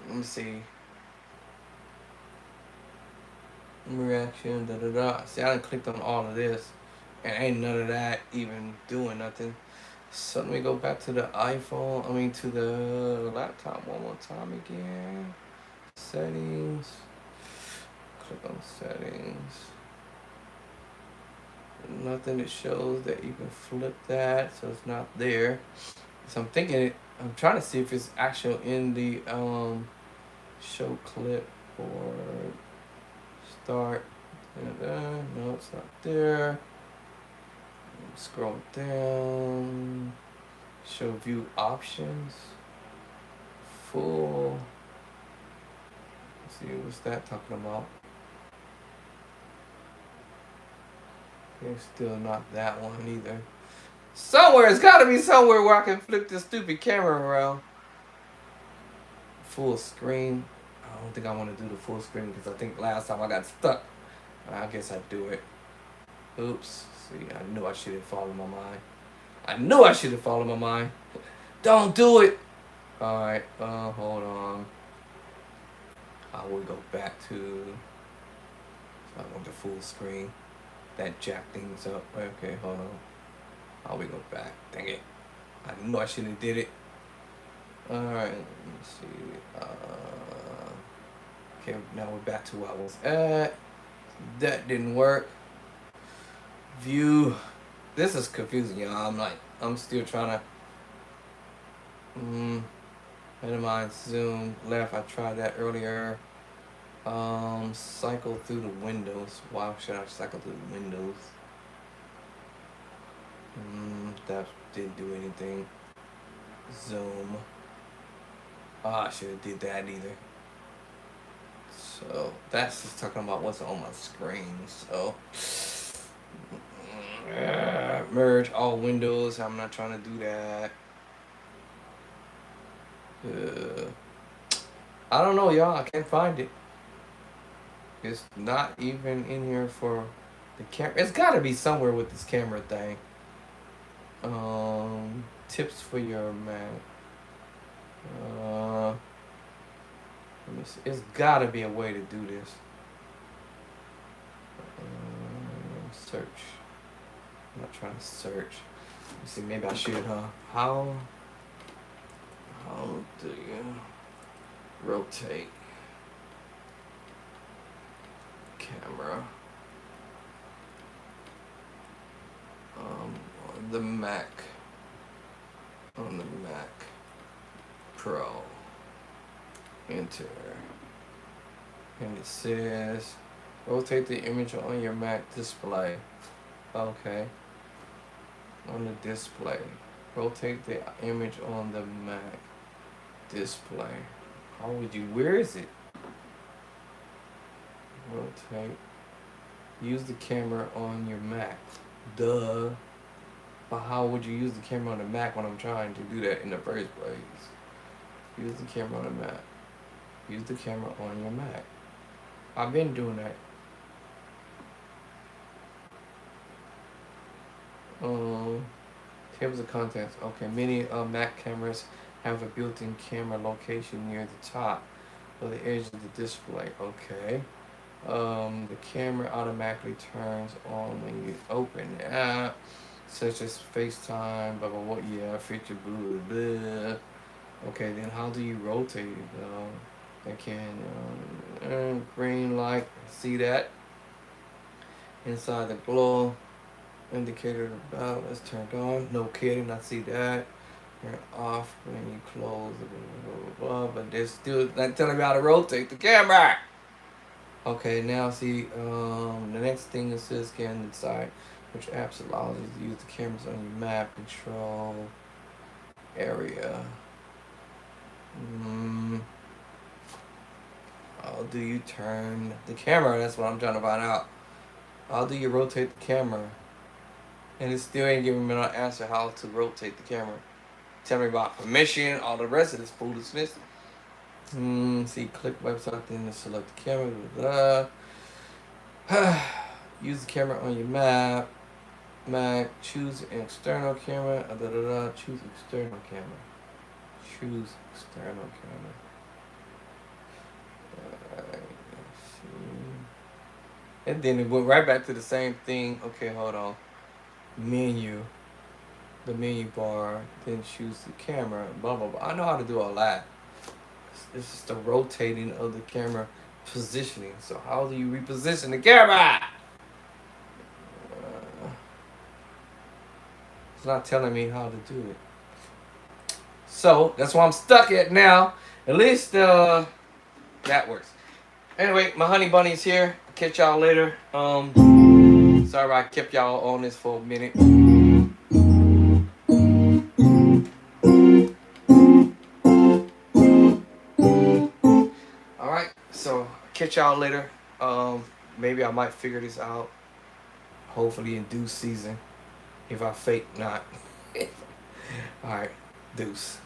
Let me see. Reaction, da da da. See, I done clicked on all of this, and ain't none of that even doing nothing. So let me go back to the iPhone. I mean, to the laptop one more time again. Settings. Click on settings. Nothing that shows that you can flip that, so it's not there. So I'm trying to see if it's actual in the show clip or start. No, it's not there. Scroll down. Show view options. Full. Let's see, what's that talking about? It's still not that one either. Somewhere, it's gotta be somewhere where I can flip this stupid camera around. Full screen. I don't think I want to do the full screen because I think last time I got stuck. I guess I'd do it. Oops. See, I knew I should have followed my mind. I knew I should have followed my mind. Don't do it. Alright, hold on. I will go back to. I want the full screen. That jack thing's up. Okay, hold on. I will go back. Dang it. I knew I should have did it. Alright, let me see. Okay, now we're back to where I was at. That didn't work. View. This is confusing, y'all. I'm still trying to minimize zoom left. I tried that earlier. Cycle through the windows. Why should I cycle through the windows? That didn't do anything. Zoom. I should have did that either. So that's just talking about what's on my screen. So merge all windows. I'm not trying to do that. I don't know, y'all. I can't find it. It's not even in here for the camera. It's got to be somewhere with this camera thing. Tips for your Mac. Let me see. It's got to be a way to do this. Search. I'm not trying to search. Let me see. Maybe I should, huh? How do you rotate camera on the Mac Pro? Enter, and it says rotate the image on your Mac display. Okay, on the display, rotate the image on the Mac display. How would you? Where is it? Rotate. Use the camera on your Mac. Duh. But how would you use the camera on the Mac when I'm trying to do that in the first place? Use the camera on the Mac. Use the camera on your Mac. I've been doing that. Tables of contents. Okay, many Mac cameras have a built-in camera location near the top of the edge of the display. Okay. The camera automatically turns on when you open the app, such as FaceTime, blah blah blah. Yeah, feature blah blah blah. Okay, then how do you rotate it? I can green light. See that inside the glow indicator about is turned on. No kidding, I see that. Turn off when you close. Blah, blah, blah, but they're still not telling me how to rotate the camera. Okay, now see the next thing it says scan inside, which apps allows you to use the cameras on your map control area. How do you turn the camera? That's what I'm trying to find out. How do you rotate the camera? And it still ain't giving me no answer how to rotate the camera. Tell me about permission, all the rest of this foolishness. See, click website, then select the camera. Blah, blah. Use the camera on your map. Choose an external camera. Choose external camera. Choose external camera. And then it went right back to the same thing. Okay, hold on. Menu. The menu bar. Then choose the camera. Blah, blah, blah. I know how to do all that. It's just the rotating of the camera positioning. So how do you reposition the camera? It's not telling me how to do it. So that's why I'm stuck at now. At least that works. Anyway, my honey bunny's here. I'll catch y'all later. Sorry I kept y'all on this for a minute. Alright, so catch y'all later. Maybe I might figure this out. Hopefully in due season. If I fake not. Alright, deuce.